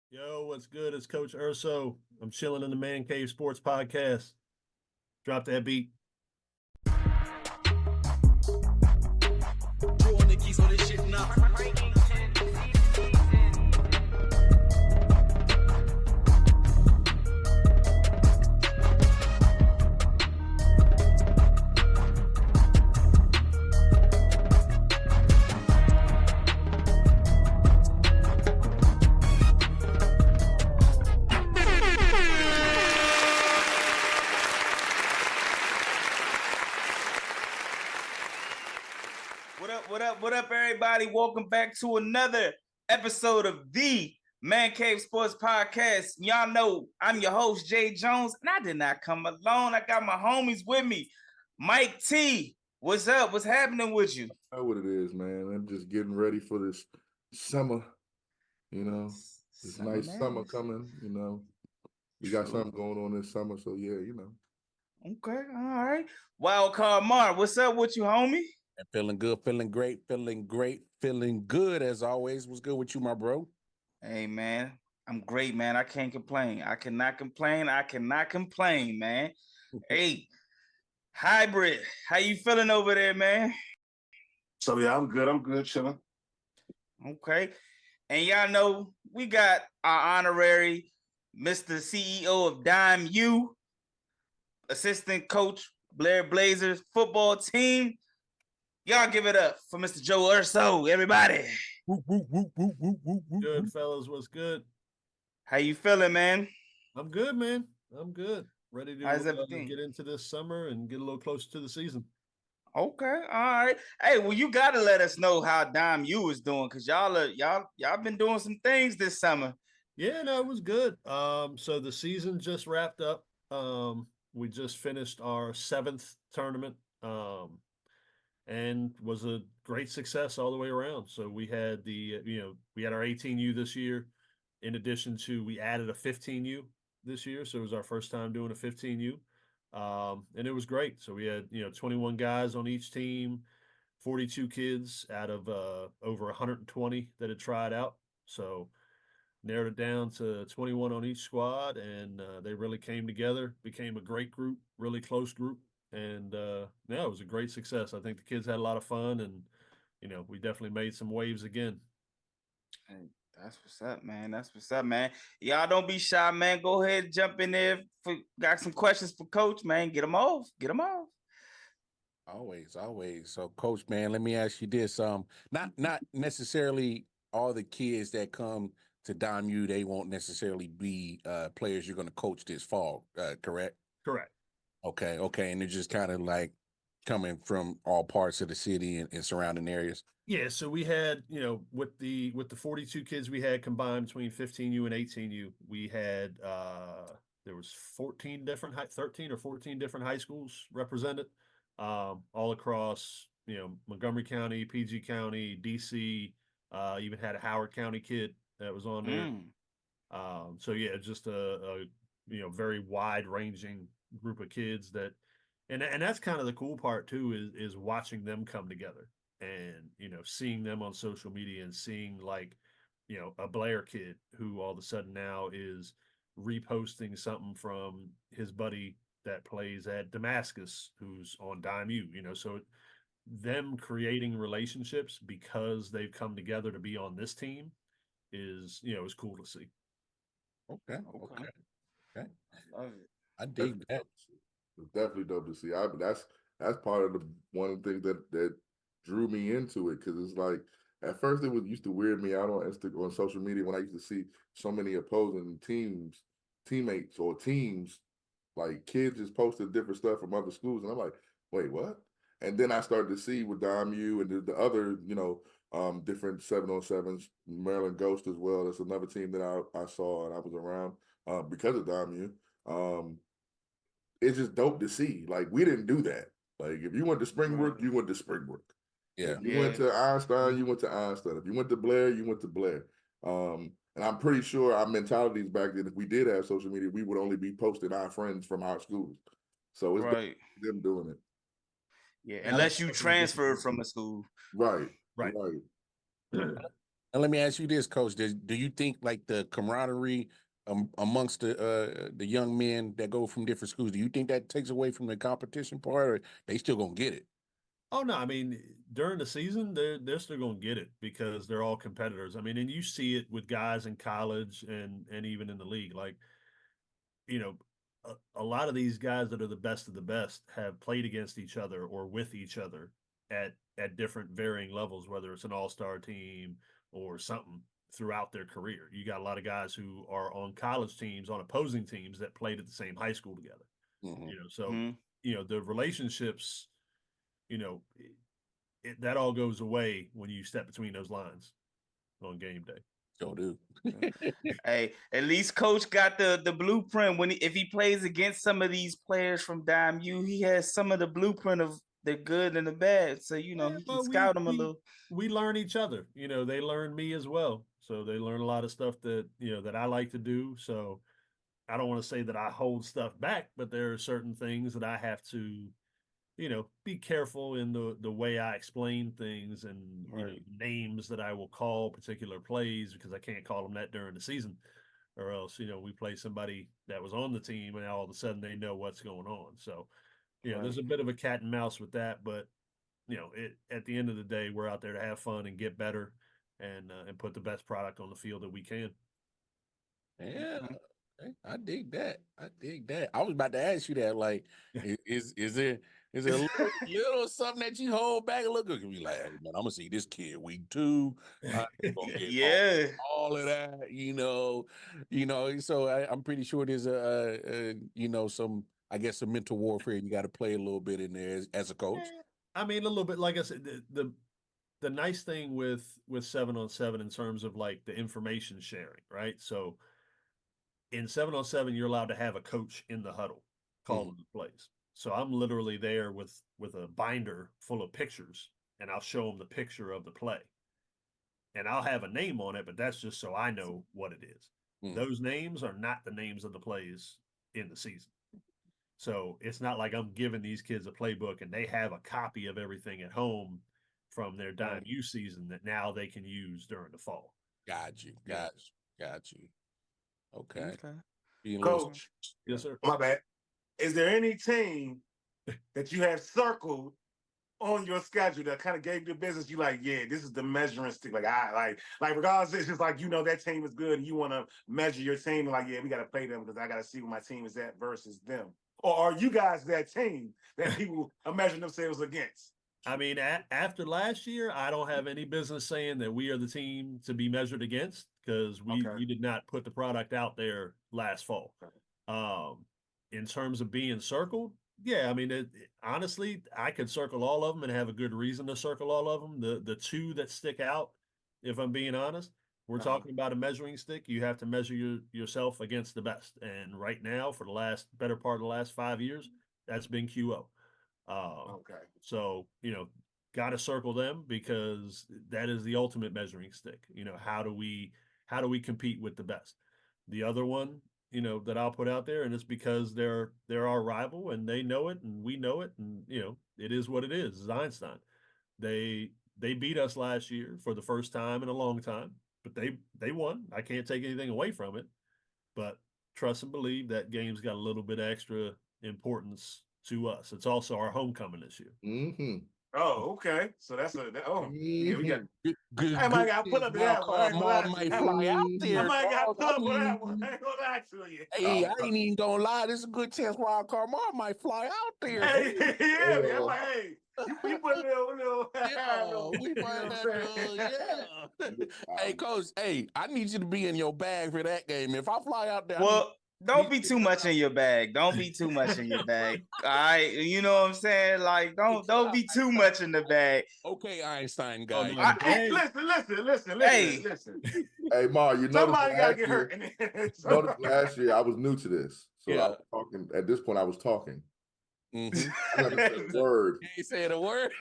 Yo, what's good? It's Coach Urso. I'm chilling in the Man Cave Sports Podcast. Drop that beat. Drew on the keys on this shit now. What up, everybody? Welcome back to another episode of the Man Cave Sports Podcast. Y'all know I'm your host, Jae Jones, and I did not come alone. I got my homies with me. Mike T, what's up? What's happening with you? I know what it is, man. I'm just getting ready for this summer, this Summer nice summer madness. coming, We got True. something going on this summer, so yeah, Okay, all right. Wild Card Mark, what's up with you, homie? And feeling good, feeling great, feeling good as always. What's good with you, my bro? Hey, man, I'm great, man. I can't complain. I cannot complain, man. Hey, Hybrid, how you feeling over there, man? So yeah, I'm good, chilling. Okay. And y'all know we got our honorary Mr. CEO of Dime U, assistant coach, Blair Blazers football team. Y'all give it up for Mr. Joe Urso, everybody. Good, fellas. What's good? How you feeling, man? I'm good, man. I'm good. Ready to How's everything? get into this summer and get a little closer to the season. Okay, all right. Hey, well, you gotta let us know how Dime U is doing, because y'all been doing some things this summer. Yeah, no, it was good. So the season just wrapped up. We just finished our 7th tournament. And was a great success all the way around. So we had we had our 18U this year. In addition to, we added a 15U this year. So it was our first time doing a 15U. And it was great. So we had, 21 guys on each team, 42 kids out of over 120 that had tried out. So narrowed it down to 21 on each squad, and they really came together, became a great group, really close group. And yeah, it was a great success. I think the kids had a lot of fun, and we definitely made some waves again. Hey, that's what's up, man. That's what's up, man. Y'all don't be shy, man. Go ahead and jump in there. Got some questions for Coach, man. Get them off. Always. So, Coach, man, let me ask you this. Not necessarily all the kids that come to Dime U, they won't necessarily be players you're going to coach this fall, correct? Correct. Okay. And they're just kind of like coming from all parts of the city and surrounding areas. Yeah, so we had, with the 42 kids we had combined between 15U and 18U, we had there was 13 or 14 different high schools represented, all across, Montgomery County, PG County, DC, even had a Howard County kid that was on there. So yeah, just a very wide ranging group of kids that, and that's kind of the cool part too, is watching them come together and, seeing them on social media and seeing like, a Blair kid who all of a sudden now is reposting something from his buddy that plays at Damascus, who's on Dime U, so them creating relationships because they've come together to be on this team is cool to see. Okay. I love it. I dig that. it's definitely dope to see. That's part of one of the things that drew me into it, because it's like at first it used to weird me out on social media when I used to see so many opposing teammates or teams, like kids just posted different stuff from other schools, and I'm like, wait, what? And then I started to see with Dime U and the other, different 7-on-7s, Maryland Ghost as well. That's another team that I saw and I was around because of Dime U. It's just dope to see. Like, we didn't do that. Like, if you went to Springbrook, you went to Springbrook. Yeah. If you went to Einstein, you went to Einstein. If you went to Blair, you went to Blair. And I'm pretty sure our mentalities back then, if we did have social media, we would only be posting our friends from our schools. So it's Right. them doing it. Yeah, unless you transferred from a school. Right. Right. And let me ask you this, Coach: do you think like the camaraderie amongst the young men that go from different schools, do you think that takes away from the competition part, or they still gonna get it? Oh no, I mean during the season they're still gonna get it because they're all competitors. I mean, and you see it with guys in college and even in the league. Like, you know, a lot of these guys that are the best of the best have played against each other or with each other at different varying levels, whether it's an all-star team or something throughout their career. You got a lot of guys who are on college teams, on opposing teams that played at the same high school together. Mm-hmm. So the relationships, that all goes away when you step between those lines on game day. Go do. Hey, at least Coach got the blueprint when if he plays against some of these players from Dime U, he has some of the blueprint of the good and the bad. So he can scout them a little. We learn each other. They learn me as well. So they learn a lot of stuff that that I like to do. So I don't want to say that I hold stuff back, but there are certain things that I have to be careful in the way I explain things and names that I will call particular plays, because I can't call them that during the season, or else, we play somebody that was on the team and all of a sudden they know what's going on. So, there's a bit of a cat and mouse with that, but at the end of the day, we're out there to have fun and get better and put the best product on the field that we can. Yeah. I dig that. I was about to ask you that. Like, is there a little something that you hold back a little? Can be like, hey, man, I'm gonna see this kid week 2. Yeah, all of that. So I'm pretty sure there's some, I guess, some mental warfare you got to play a little bit in there as a coach. I mean, a little bit. Like I said, the nice thing with 7-on-7 in terms of like the information sharing, right? So in 7-on-7, you're allowed to have a coach in the huddle calling the plays. So I'm literally there with a binder full of pictures, and I'll show them the picture of the play. And I'll have a name on it, but that's just so I know what it is. Those names are not the names of the plays in the season. So it's not like I'm giving these kids a playbook and they have a copy of everything at home from their Dime U season that now they can use during the fall. Got you. Okay. Coach. Yes, sir. My bad. Is there any team that you have circled on your schedule that kind of gave you the business? You like, yeah, this is the measuring stick. Like regardless, it's just like, that team is good and you want to measure your team and like, yeah, we got to play them because I got to see where my team is at versus them. Or are you guys that team that people are measuring themselves against? I mean, after last year, I don't have any business saying that we are the team to be measured against, because we did not put the product out there last fall. In terms of being circled, yeah, I mean, honestly, I could circle all of them and have a good reason to circle all of them. The two that stick out, if I'm being honest, we're talking about a measuring stick. You have to measure yourself against the best. And right now, for the better part of the last 5 years, that's been QO. So, got to circle them because that is the ultimate measuring stick. How do we compete with the best? The other one, that I'll put out there, and it's because they're our rival and they know it and we know it, and it is what it is. It's Einstein. They beat us last year for the first time in a long time, but they won. I can't take anything away from it, but trust and believe that game's got a little bit extra importance to us. It's also our homecoming this year. Mm-hmm. Oh, okay. So that's yeah, we got. Good, I might got to put up to that one. Might fly out there. I might got to put up for that one. I ain't gonna lie to you. Hey, I ain't even gonna lie. This is a good chance Wild Card Mar might fly out there. Hey, yeah, man. I'm like, hey, you put a little. Yeah, we might have to. Hey, Coach. Hey, I need you to be in your bag for that game. If I fly out there, don't be too much in your bag. Don't be too much in your bag. All right, you know what I'm saying? Like, don't be too much in the bag. Okay, Einstein guy. Hey, listen. Hey, Ma, somebody gotta get hurt. Notice last year I was new to this, so I was talking. At this point, I was talking. Mm-hmm. I never said a word. You ain't saying a word.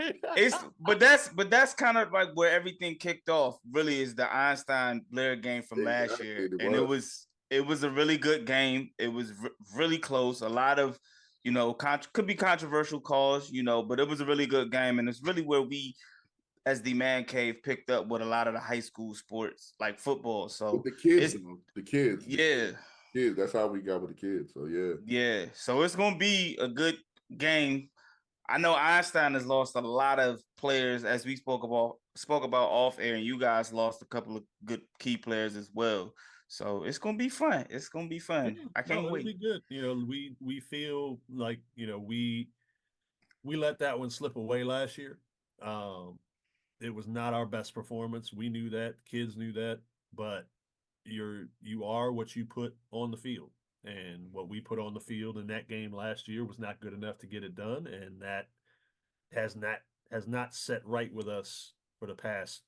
But that's kind of like where everything kicked off. Really, is the Einstein Blair game from last year, and it was a really good game. It was really close. A lot of, could be controversial calls, but it was a really good game. And it's really where we as the man cave picked up with a lot of the high school sports like football. So With the kids, it's though, the kids, yeah, kids. That's how we got with the kids. So yeah. yeah. So it's gonna be a good game. I know Einstein has lost a lot of players as we spoke about off air, and you guys lost a couple of good key players as well. So it's gonna be fun. It's gonna be fun. Yeah, I can't no, it'll wait. be good. We feel like we let that one slip away last year. It was not our best performance. We knew that. Kids knew that. But you are what you put on the field, and what we put on the field in that game last year was not good enough to get it done, and that has not set right with us for the past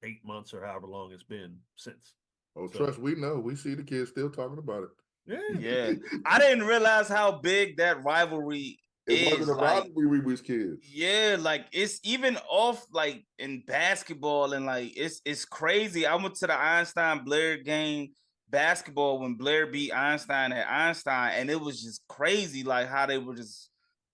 8 months or however long it's been since. Oh, So trust, we know. We see the kids still talking about it. yeah, Yeah, I didn't realize how big that rivalry It wasn't is. a Like, rivalry. We was kids. yeah, like it's even off like in basketball and like it's crazy. I went to the Einstein Blair game basketball when Blair beat Einstein at Einstein, and it was just crazy like how they were just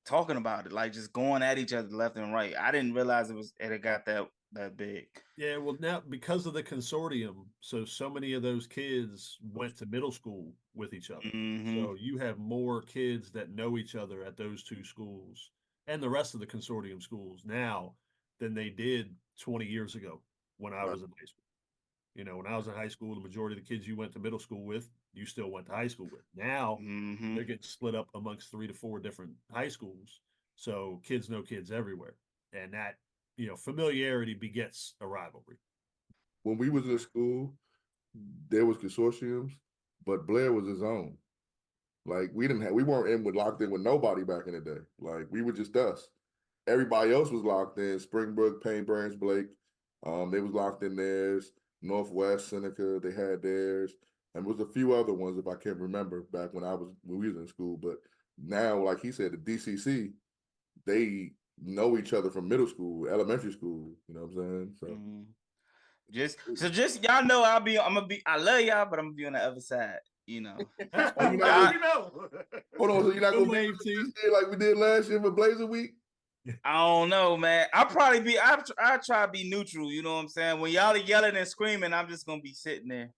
talking about it, like just going at each other left and right. I didn't realize it got that big. yeah. Well, now because of the consortium, so many of those kids went to middle school with each other. Mm-hmm. So you have more kids that know each other at those two schools and the rest of the consortium schools now than they did 20 years ago when I Right. was in high school. When I was in high school, the majority of the kids you went to middle school with, you still went to high school with. Now Mm-hmm. they're getting split up amongst 3 to 4 different high schools. So kids know kids everywhere. And that, familiarity begets a rivalry. When we was in school, there was consortiums, but Blair was his own. Like we weren't locked in with nobody back in the day. Like we were just us. Everybody else was locked in. Springbrook, Paint Branch, Blake. They was locked in theirs. Northwest, Seneca, they had theirs. And there was a few other ones if I can't remember back when we was in school. But now, like he said, the DCC, they know each other from middle school, elementary school. You know what I'm saying? So. Mm-hmm. Just y'all know I love y'all, but I'm gonna be on the other side, you know. Oh, you Y'all- know. Hold on, so you're not gonna be Wave this team. year like we did last year for Blazer Week? I don't know, man. I try to be neutral, you know what I'm saying? When y'all are yelling and screaming, I'm just gonna be sitting there.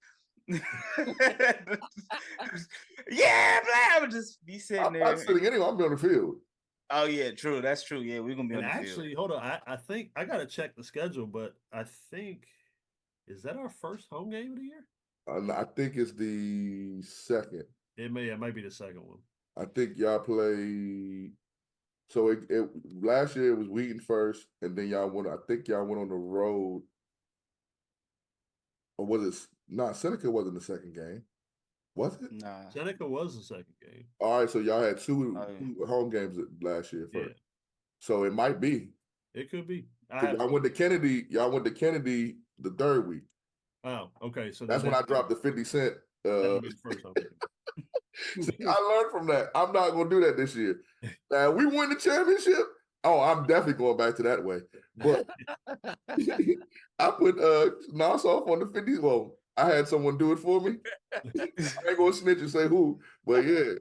Yeah, man, I'm just be sitting I'm there. not sitting anyway. I'm on the field. Oh yeah, true. That's true. Yeah, we're gonna be And on the actually, field. hold on. I think I got to check the schedule, but I think, is that our first home game of the year? I think it's the second. It might be the second one. I think y'all play. So it last year it was Wheaton first, and then y'all went. I think y'all went on the road, or was it not? Seneca wasn't the second game, was it? Nah. Seneca was the second game. All right, so y'all had two Oh, yeah. home games last year Yeah, first. So it might be. it could be. Y'all went to Kennedy. Y'all went to Kennedy the third week. Oh, okay. So That's when I dropped the 50 cent. that'll be the first home game. See, I learned from that. I'm not gonna do that this year. Now we win the championship. Oh, I'm definitely going back to that way. But I put Nassau on the 50s. Well, I had someone do it for me. I ain't gonna snitch and say who, but yeah.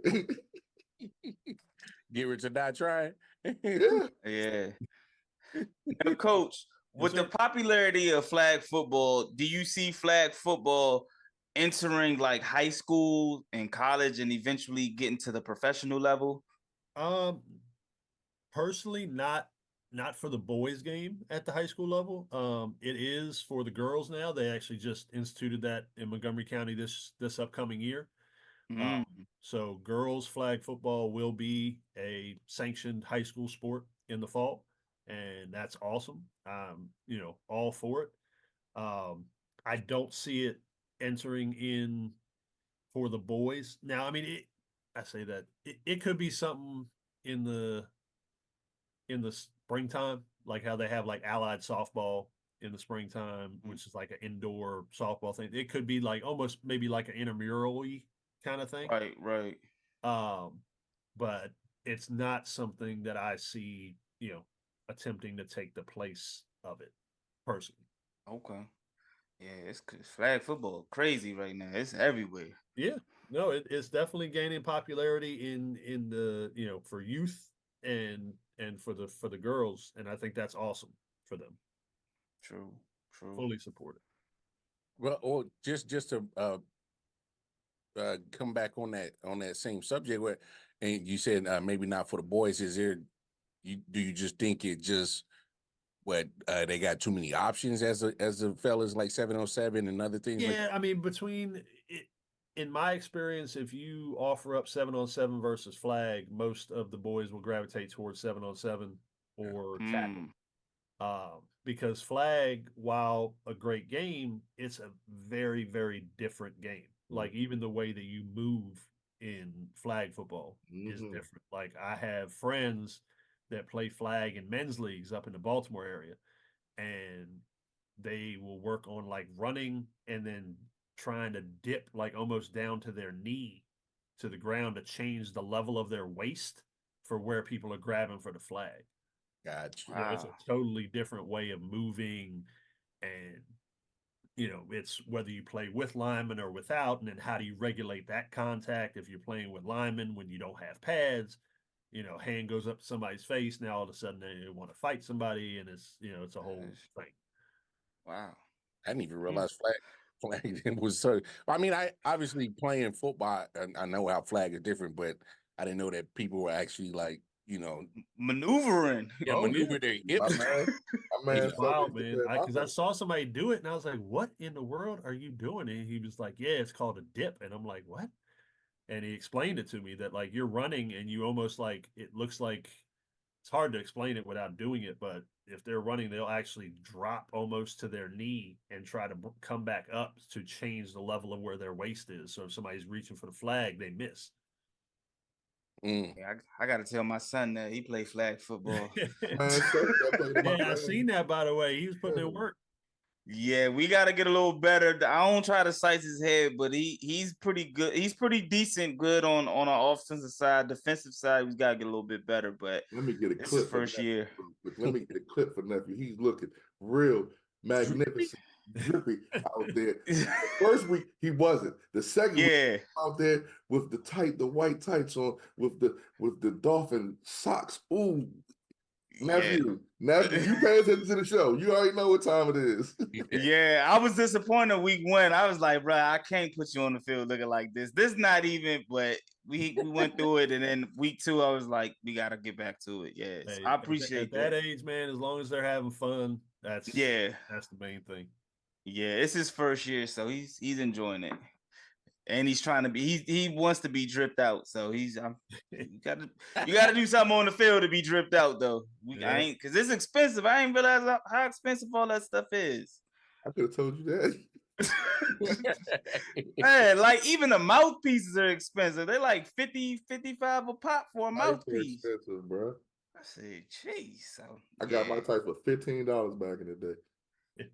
Get rich or die trying. Yeah. Yeah. Now, Coach, with the sir. popularity of flag football, do you see flag football entering like high school and college and eventually getting to the professional level? Personally, not for the boys game at the high school level. It is for the girls now. They actually just instituted that in Montgomery County this upcoming year. Mm. So girls flag football will be a sanctioned high school sport in the fall, and that's awesome. All for it. I don't see it entering in for the boys. Now, I mean, I say that it could be something in the springtime, like how they have like allied softball in the springtime, which is like an indoor softball thing. It could be like almost maybe like an intramural-y kind of thing. Right. But it's not something that I see, attempting to take the place of it personally. Okay. Yeah, it's flag football crazy right now. It's everywhere. Yeah, no, it's definitely gaining popularity in the for youth and for the girls, and I think that's awesome for them. True. Fully support it. Well, or just to come back on that same subject, where and you said maybe not for the boys. Is there? Do you just think it just they got too many options as the fellas like 707 and other things? Yeah, I mean, in my experience, if you offer up 7-on-7 versus flag, most of the boys will gravitate towards 7-on-7 or tackle. Because flag, while a great game, it's a very, very different game. Like even the way that you move in flag football is different. Like I have friends that play flag in men's leagues up in the Baltimore area, and they will work on like running and then trying to dip like almost down to their knee to the ground to change the level of their waist for where people are grabbing for the flag. Gotcha. You know, it's a totally different way of moving, and it's whether you play with linemen or without, and then how do you regulate that contact if you're playing with linemen when you don't have pads. Hand goes up to somebody's face, now all of a sudden they want to fight somebody, and it's a whole thing. Wow. I didn't even realize flag was so. I mean, I obviously playing football, I know how flag is different, but I didn't know that people were actually like, maneuvering. maneuver their hips. My man, It's wild, man. Because I saw somebody do it, and I was like, "What in the world are you doing?" And he was like, "Yeah, it's called a dip." And I'm like, "What?" And he explained it to me that like you're running, and you almost like it looks like it's hard to explain it without doing it, but if they're running, they'll actually drop almost to their knee and try to come back up to change the level of where their waist is. So if somebody's reaching for the flag, they miss. Yeah, I got to tell my son that he played flag football. Yeah, I seen that, by the way. He was putting in work. Yeah, we got to get a little better. I don't try to size his head, but he's pretty good. He's pretty decent, good on our offensive side. Defensive side, we got to get a little bit better. But let me get a this clip is first year. Let me get a clip for nephew. He's looking real magnificent, drippy out there. The first week he wasn't. The second week out there with the white tights on, with the dolphin socks. Ooh. Nephew, you pay attention to the show. You already know what time it is. Yeah, I was disappointed week 1. I was like, bro, I can't put you on the field looking like this. This not even, but we went through it. And then week 2, I was like, we got to get back to it. Yes, Hey, I appreciate at that age, man, as long as they're having fun, that's the main thing. Yeah, it's his first year, so he's enjoying it. And he's trying to be he wants to be dripped out. So you gotta do something on the field to be dripped out though. I ain't, because it's expensive. I ain't realize how expensive all that stuff is. I could have told you that. Man, like even the mouthpieces are expensive. They're like 50, 55 a pop for a mouthpiece. Expensive, bro. I said, geez. So I got my type for $15 back in the day.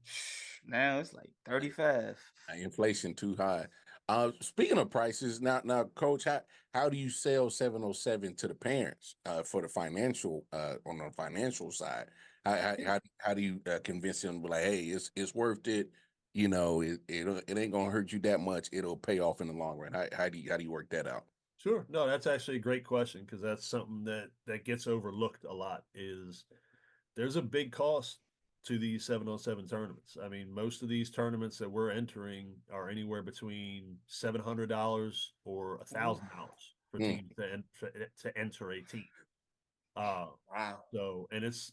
Now it's like 35. Inflation too high. Speaking of prices, now, Coach, how do you sell 707 to the parents for the financial on the financial side? How do you convince them like, hey, it's worth it? It ain't gonna hurt you that much. It'll pay off in the long run. How do you work that out? Sure. No, that's actually a great question, because that's something that gets overlooked a lot. Is there's a big cost to these 7-on-7 tournaments. I mean, most of these tournaments that we're entering are anywhere between $700 or $1,000 for teams to enter a team. Wow. So, and it's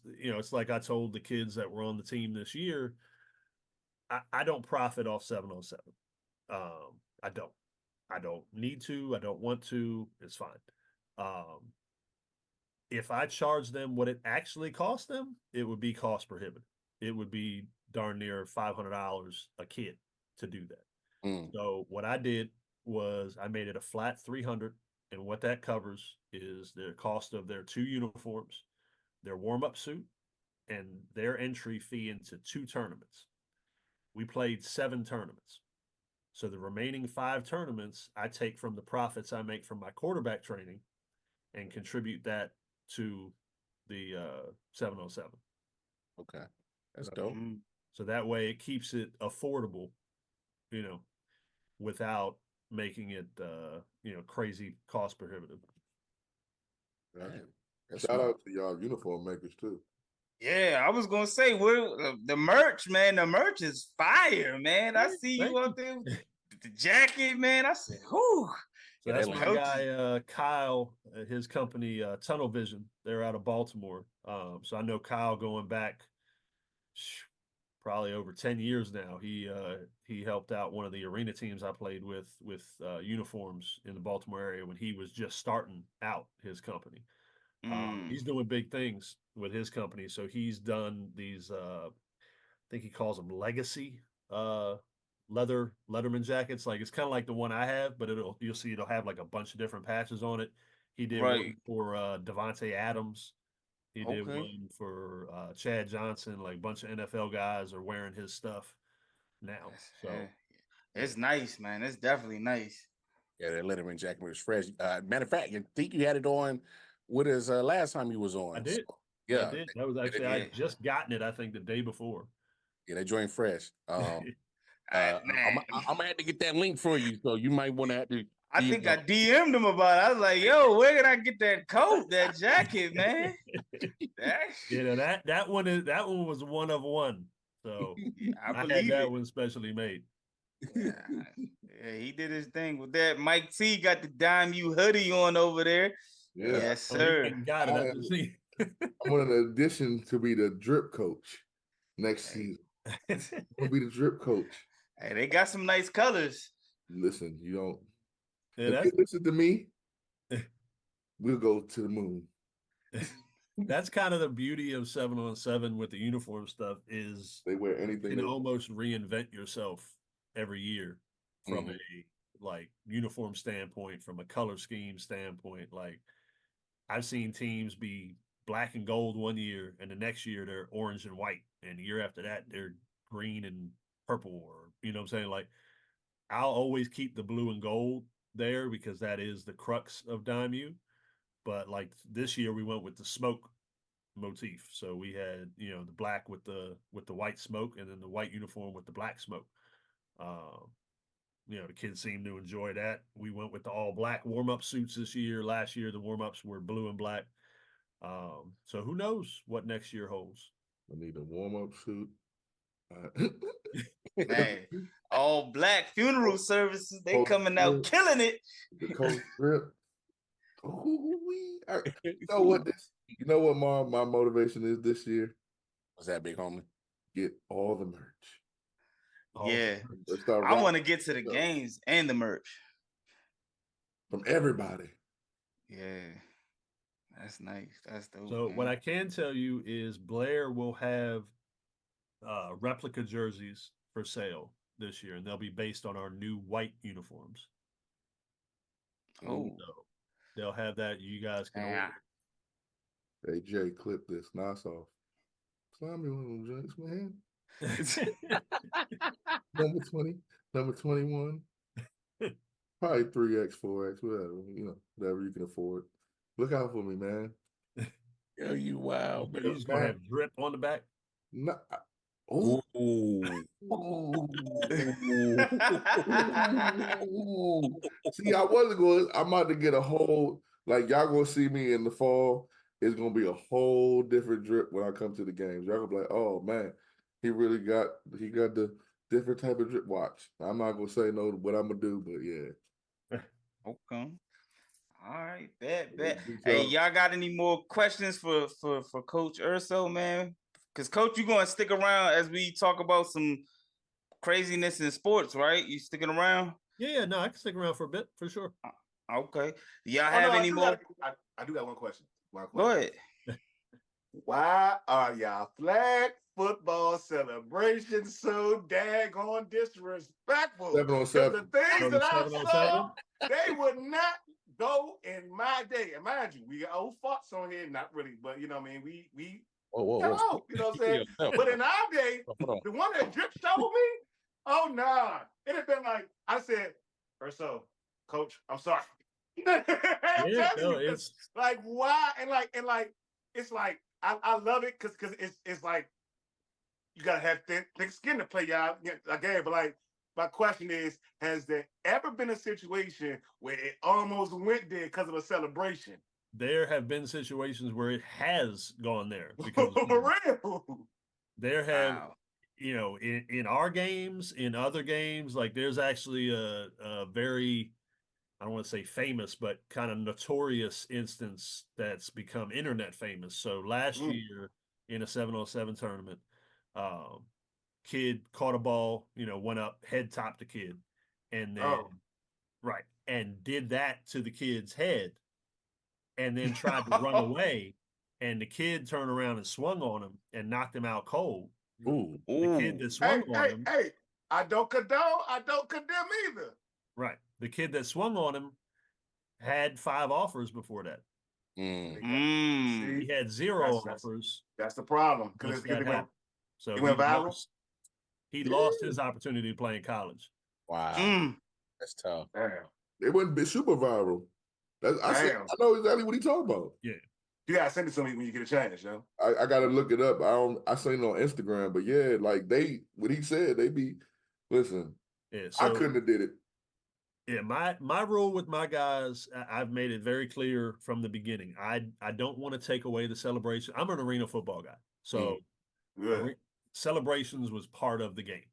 like I told the kids that were on the team this year, I don't profit off 7-on-7. I don't need to. I don't want to. It's fine. If I charge them what it actually costs them, it would be cost prohibitive. It would be darn near $500 a kid to do that. So what I did was I made it a flat 300, and what that covers is the cost of their 2 uniforms, their warm-up suit, and their entry fee into 2 tournaments. We played 7 tournaments. So the remaining 5 tournaments, I take from the profits I make from my quarterback training and contribute that to the 707. Okay, that's dope. So that way it keeps it affordable, without making it crazy cost prohibitive. Shout out to y'all uniform makers too. Yeah, I was gonna say the merch, man. The merch is fire, man. I see you up there with the jacket, man. I said, whoo. So that's my Coach. guy Kyle, his company Tunnel Vision. They're out of Baltimore. So I know Kyle going back probably over 10 years now. He helped out one of the arena teams I played with uniforms in the Baltimore area when he was just starting out his company. He's doing big things with his company. So he's done these I think he calls them legacy Letterman jackets. Like it's kind of like the one I have, but you'll see it'll have like a bunch of different patches on it. He did one for Devontae Adams. He did one for Chad Johnson. Like a bunch of NFL guys are wearing his stuff now. So it's nice, man. It's definitely nice. Yeah, that Letterman jacket was fresh. Matter of fact, I think you had it on with us last time you was on. I did. So, yeah, I did. That was actually I just gotten it. I think the day before. Yeah, that joint fresh. I'm gonna have to get that link for you, so you might want to have to. I think I DM'd him about it. I was like, "Yo, where can I get that coat, that jacket, man?" That one was one of one. So I had that one specially made. Yeah, he did his thing with that. Mike T got the Dime U hoodie on over there. Yeah. Yes, sir. I'm on an addition to be the drip coach next season. I'm gonna be the drip coach. Hey, they got some nice colors. Listen, you don't. If you listen to me, we'll go to the moon. That's kind of the beauty of 7-on-7 with the uniform stuff is they wear anything. You can almost reinvent yourself every year from a like uniform standpoint, from a color scheme standpoint. Like I've seen teams be black and gold one year, and the next year they're orange and white, and the year after that they're green and purple, or you know what I'm saying? Like I'll always keep the blue and gold there because that is the crux of Dime U. But like this year we went with the smoke motif. So we had, the black with the white smoke, and then the white uniform with the black smoke. The kids seemed to enjoy that. We went with the all black warm-up suits this year. Last year the warm-ups were blue and black. So who knows what next year holds. I need a warm-up suit. Man, all black funeral services, they coming out killing it. The coach drip. You know what my motivation is this year? What's that, big homie? Get all the merch. I want to get to the games and the merch from everybody. Yeah, that's nice. That's dope. So what I can tell you is Blair will have replica jerseys for sale this year, and they'll be based on our new white uniforms. Oh, so they'll have that. You guys can order. Hey Jay, clip this. Nice off. Slime me one of them drinks, man. Number 20, number 21. Probably 3X, 4X, whatever you can afford. Look out for me, man. Yo, you wild, man. You just gonna have drip on the back? No. Ooh. See, I'm about to get a whole, like, y'all gonna see me in the fall. It's gonna be a whole different drip when I come to the games. Y'all gonna be like, oh man, he got the different type of drip. Watch. I'm not gonna say no to what I'm gonna do, but yeah. Okay. All right, bet. Hey, y'all got any more questions for Coach Urso, man? Because Coach, you gonna stick around as we talk about some craziness in sports, right? You sticking around? Yeah, no, I can stick around for a bit for sure. Okay. Y'all have any more? I do got one question. Go ahead. Why are y'all flag football celebrations so daggone disrespectful? 7-on-7. The things that I saw, they would not go in my day. And mind you, we got old farts on here, not really, but you know what I mean? We whoa. You know what I'm saying? But in our day, the one that Drip showed me, oh nah. It'd have been like, I said, Urso, Coach, I'm sorry. It's like why and like it's like I love it because it's like you gotta have thick skin to play y'all a game. But like my question is, has there ever been a situation where it almost went there because of a celebration? there have been situations where it has gone there because For real. there have, Wow. in our games, in other games, like there's actually a very, I don't want to say famous, but kind of notorious instance that's become internet famous. So last year in a 7-on-7 tournament, kid caught a ball, went up, head topped the kid, and then right, and did that to the kid's head, and then tried to run away, and the kid turned around and swung on him and knocked him out cold. Ooh. The kid that swung on him, I don't condone, I don't condemn either. right? The kid that swung on him had 5 offers before that. He had 0 offers. That's the problem. Once Because that happened. So it went viral. He lost his opportunity to play in college. Wow. That's tough. Damn. It wouldn't be super viral. I know exactly what he's talking about. Yeah. You gotta send it to me when you get a chance, yo. I gotta look it up. I seen it on Instagram, but yeah, like what he said, they be listen. Yeah, so, I couldn't have did it. Yeah, my rule with my guys, I've made it very clear from the beginning. I don't want to take away the celebration. I'm an arena football guy, so celebrations was part of the game.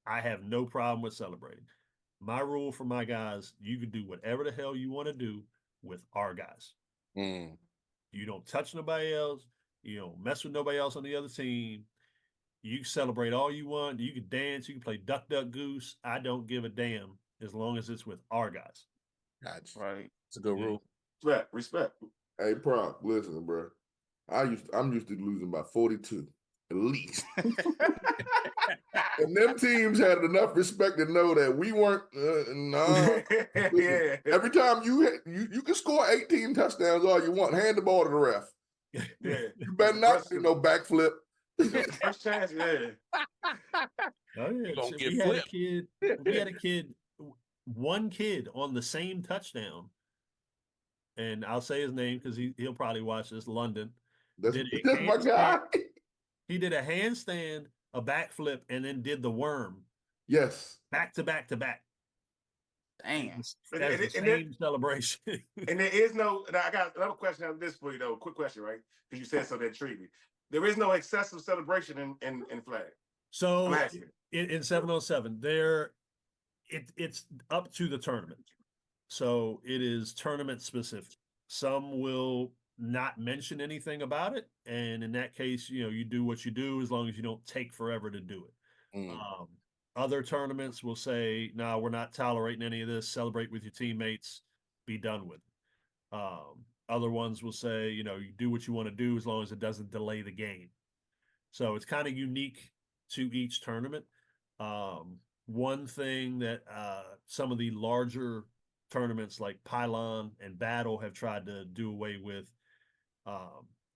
I have no problem with celebrating. My rule for my guys, you can do whatever the hell you want to do with our guys. You don't touch nobody else. You don't mess with nobody else on the other team. You can celebrate all you want. You can dance. You can play duck, duck, goose. I don't give a damn as long as it's with our guys. Gotcha. Right. It's a good rule. Respect. Hey, Prop, listen, bro. I'm used to losing by 42 at least. And them teams had enough respect to know that we weren't. No. Listen, every time you can score 18 touchdowns all you want. Hand the ball to the ref. Yeah. You better not do no backflip. First chance, Oh yeah, gonna get we had flipped. a kid, one kid on the same touchdown, and I'll say his name because he'll probably watch this. London. That's my guy. He did a handstand, a backflip, and then did the worm. Yes. Back to back to back. Damn. That's the same celebration. And there is no. I got another question on this for you though. Quick question, right? Because you said so that intrigued me. There is no excessive celebration in flag. So in 7-on-7, it's up to the tournament. So it is tournament specific. Some will not mention anything about it, and in that case, you do what you do as long as you don't take forever to do it. Other tournaments will say, "No, we're not tolerating any of this. Celebrate with your teammates. Be done with it." Other ones will say, you do what you want to do as long as it doesn't delay the game. So it's kind of unique to each tournament. One thing that some of the larger tournaments like Pylon and Battle have tried to do away with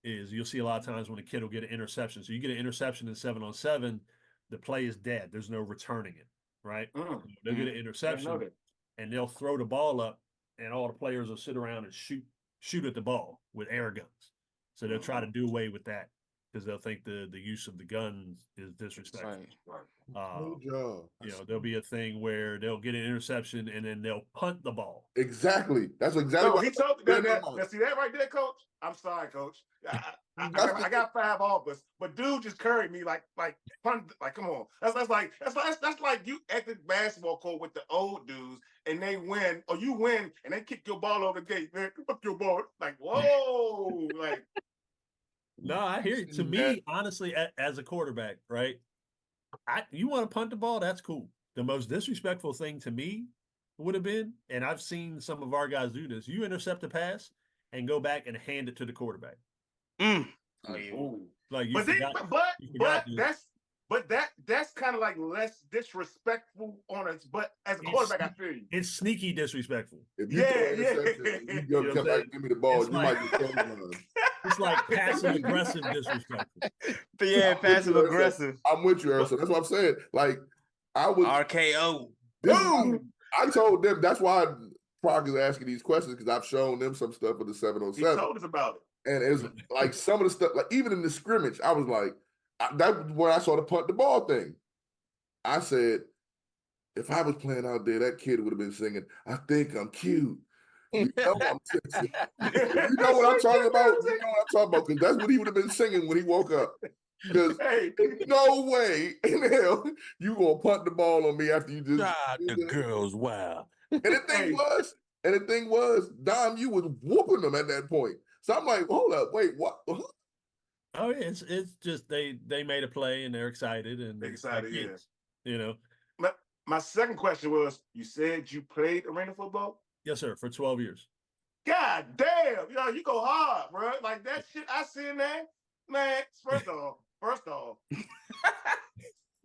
is you'll see a lot of times when a kid will get an interception. So you get an interception in 7-on-7, the play is dead. There's no returning it, right? They'll get an interception and they'll throw the ball up, and all the players will sit around and shoot at the ball with air guns. So they'll try to do away with that because they'll think the use of the guns is disrespectful. There'll be a thing where they'll get an interception and then they'll punt the ball. Exactly. That's exactly what he told me. Now see that right there, Coach? I'm sorry, Coach. I got 5 offers, but dude just carried me like punt. Like, come on. That's like you at the basketball court with the old dudes and they win, or you win and they kick your ball over the gate. Man, fuck your ball. Like, whoa, like. No, I hear you. To me, honestly, as a quarterback, right? You want to punt the ball? That's cool. The most disrespectful thing to me would have been, and I've seen some of our guys do this, you intercept a pass and go back and hand it to the quarterback. Like that's kind of like less disrespectful on us. But as a quarterback, I feel you. It's sneaky disrespectful. If you throw you come back, give me the ball. You might get thrown. It's like passive aggressive disrespectful. Yeah, passive aggressive. I'm with you, Urso. That's what I'm saying. Like I was RKO. Boom. I told them that's why Prague is asking these questions because I've shown them some stuff with the 7-on-7. He told us about it. And it's like some of the stuff, like even in the scrimmage, I was like, that was where I saw the punt the ball thing. I said, if I was playing out there, that kid would have been singing, "I think I'm cute." You know I'm sexy. You know what I'm talking about? You know what I'm talking about? Because that's what he would have been singing when he woke up. Because Hey, no way in hell you gonna punt the ball on me after you just. God, the girls, wow. And the thing was, Dom, you was whooping them at that point. So I'm like, hold up, wait, what? Oh, yeah, it's just they made a play and they're excited and They're excited, like yeah. kids, you know. my second question was, you said you played arena football? Yes, sir, for 12 years. God damn, you go hard, bro. Like that shit I seen that, man. First off,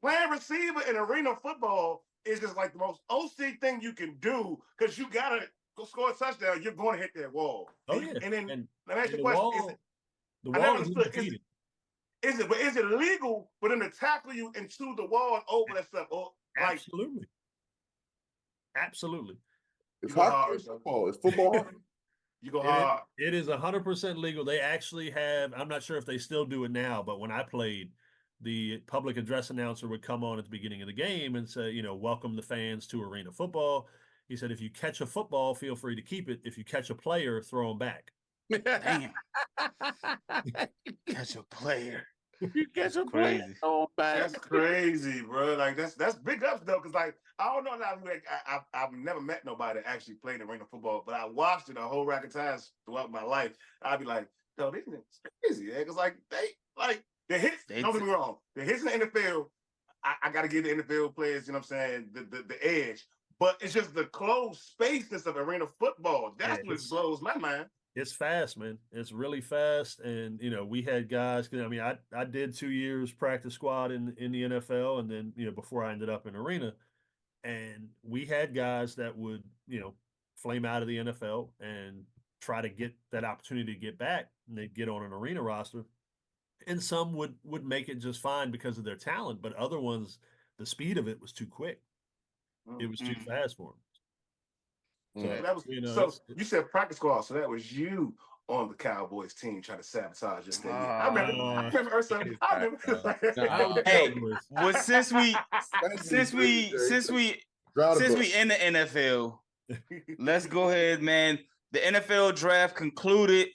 playing receiver in arena football is just like the most OC thing you can do because you gotta go score a touchdown. You're going to hit that wall. Oh, and, yeah. And then And let me ask you a the question: wall, the I never wall is understood. undefeated. Is it legal for them to tackle you into the wall and over that stuff? Or like, Absolutely. Absolutely. It's You go hockey hard, and son. football. It's football. you go hard. It is 100% legal. They actually have, I'm not sure if they still do it now, but when I played, the public address announcer would come on at the beginning of the game and say, welcome the fans to arena football. He said, if you catch a football, feel free to keep it. If you catch a player, throw them back. Damn. Catch a player. You catch a Crazy. play on That's back. crazy, bro. Like that's big ups though, because like I don't know now. I've never met nobody that actually played arena football, but I watched it a whole rack of times throughout my life. I'd be like, yo, this is crazy, yeah. Because like the hits. Don't get me wrong, the hits in the NFL. I got to give the NFL players, you know what I'm saying, the edge. But it's just the closed spaceness of arena football. That's what blows my mind. It's fast, man. It's really fast. And, we had guys, I did 2 years practice squad in the NFL. And then, before I ended up in arena, and we had guys that would, flame out of the NFL and try to get that opportunity to get back, and they'd get on an arena roster. And some would make it just fine because of their talent, but other ones, the speed of it was too quick. It was too fast for them. So that was you said practice squad, so that was you on the Cowboys team trying to sabotage your debut. I remember Urso. Hey, well, since we in the NFL, let's go ahead, man. The NFL draft concluded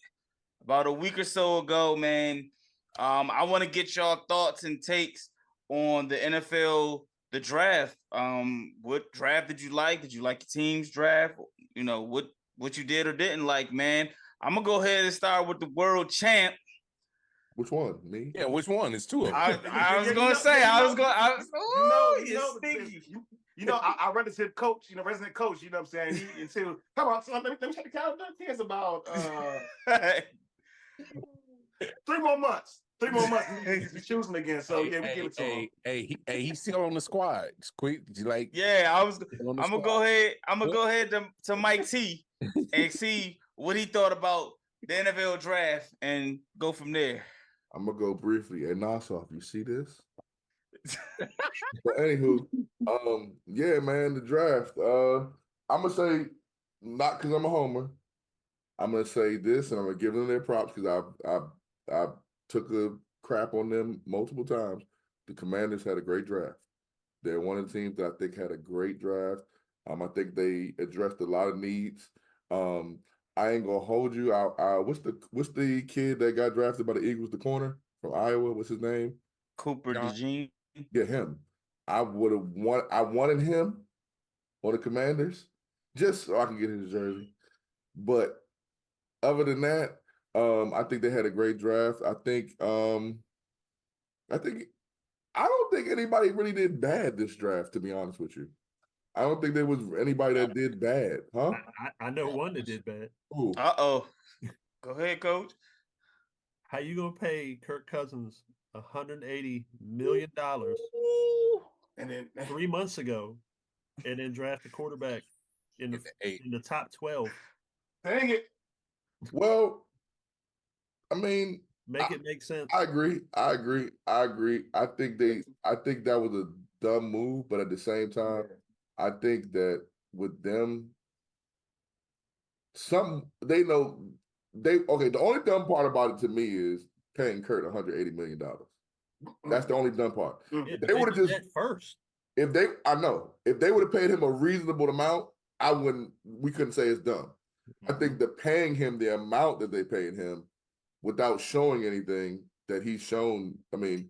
about a week or so ago, man. I want to get y'all thoughts and takes on the NFL, the draft. What draft did you like? Did you like your team's draft? What you did or didn't like, man. I'm gonna go ahead and start with the world champ. Which one? Me? Yeah, which one? It's two of them. I was gonna say, I run into the coach, resident coach, you know what I'm saying? Until come on, son, let me check the calendar. It's about 3 more months. 3 more months. He's choosing again. So we give it to him. He's still on the squad. It's quick. I'm gonna go ahead to Mike T and see what he thought about the NFL draft and go from there. I'm gonna go briefly. Hey, Nassau, you see this? But anywho, yeah, man, the draft. I'm gonna say, not because I'm a homer. I'm gonna say this, and I'm gonna give them their props because I took a crap on them multiple times. The Commanders had a great draft. They're one of the teams that I think had a great draft. I think they addressed a lot of needs. I ain't gonna hold you. What's the kid that got drafted by the Eagles, the corner from Iowa? What's his name? Cooper DeJean. Yeah, him. I wanted him on the Commanders just so I can get his jersey. But other than that, I think they had a great draft. I don't think anybody really did bad this draft, to be honest with you. I don't think there was anybody that did bad, huh? I know one that did bad. Ooh. Uh-oh. Go ahead, coach. How you gonna pay Kirk Cousins $180 million and then 3 months ago, and then draft a quarterback in the top 12? Dang it. Well, I mean, make it make sense. I agree. I think that was a dumb move, but at the same time, I think that with them, the only dumb part about it to me is paying Kurt $180 million. That's the only dumb part. Yeah, they would have just first. If they would have paid him a reasonable amount, we couldn't say it's dumb. I think the paying him the amount that they paid him without showing anything that he's shown. I mean,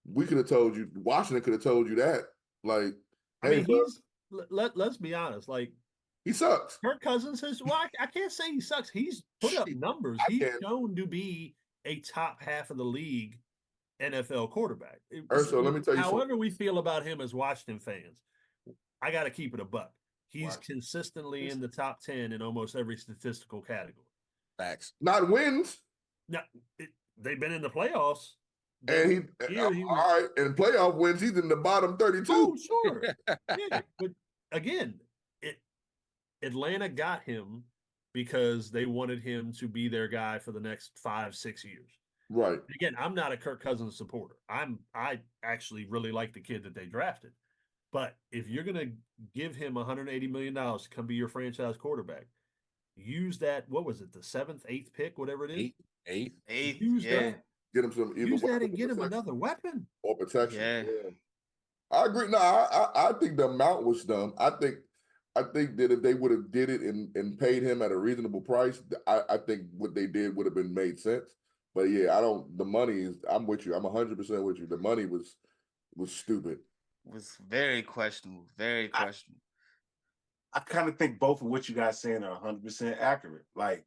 we could have told you, Washington could have told you that. Like, I hey, mean, bro, let's be honest. Like, he sucks. Kirk Cousins has, well, I can't say he sucks. He's put up numbers. I He's can. shown to be a top half of the league NFL quarterback. Urso, let me tell you However something. we feel about him as Washington fans, I got to keep it a buck. He's Watch. consistently in the top 10 in almost every statistical category. Facts. Not wins. Now, they've been in the playoffs. And all right, and playoff wins, he's in the bottom 32. Oh, sure. Yeah, but again, Atlanta got him because they wanted him to be their guy for the next 5-6 years. Right. Again, I'm not a Kirk Cousins supporter. I actually really like the kid that they drafted. But if you're going to give him $180 million to come be your franchise quarterback, use that, what was it, the 7th, 8th pick, whatever it is? Eighth. Use that. Get him some Use that and get him another weapon. or protection. Yeah. I agree. No, I think the amount was dumb. I think that if they would have did it and paid him at a reasonable price, I think what they did would have been made sense. But yeah, the money is, I'm with you. I'm 100% with you. The money was stupid. Was very questionable. Very questionable. I kind of think both of what you guys saying are 100% accurate. Like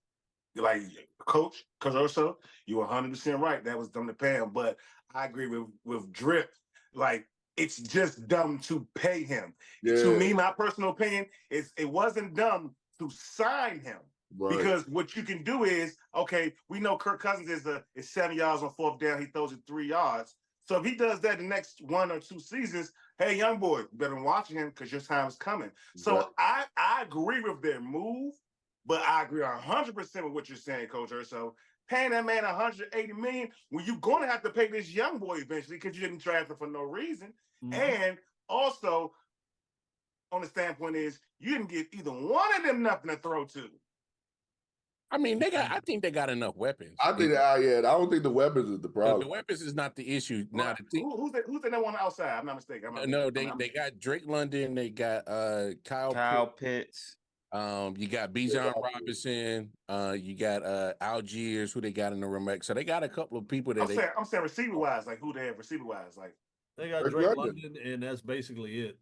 Coach Urso, you're 100% right. That was dumb to pay him. But I agree with Drip. Like, it's just dumb to pay him. Yeah. To me, my personal opinion is it wasn't dumb to sign him. Right. Because what you can do is, okay, we know Kirk Cousins is 7 yards on 4th down. He throws it 3 yards. So if he does that the next 1 or 2 seasons, hey, young boy, you better watch him because your time is coming. So I agree with their move, but I agree 100% with what you're saying, Coach Urso. Paying that man $180 million, well, you're going to have to pay this young boy eventually because you didn't draft him for no reason. Mm-hmm. And also, on the standpoint is, you didn't give either one of them nothing to throw to. I mean, I think they got enough weapons. I think I don't think the weapons is the problem. The weapons is not the issue. Well, who's the number one outside? I'm not mistaken. They got Drake London. They got Kyle Pitts. You got Bijan Robinson. You got Algiers, who they got in the room. So they got a couple of people that I'm saying receiver wise, like who they have receiver wise, like they got Drake London, and that's basically it.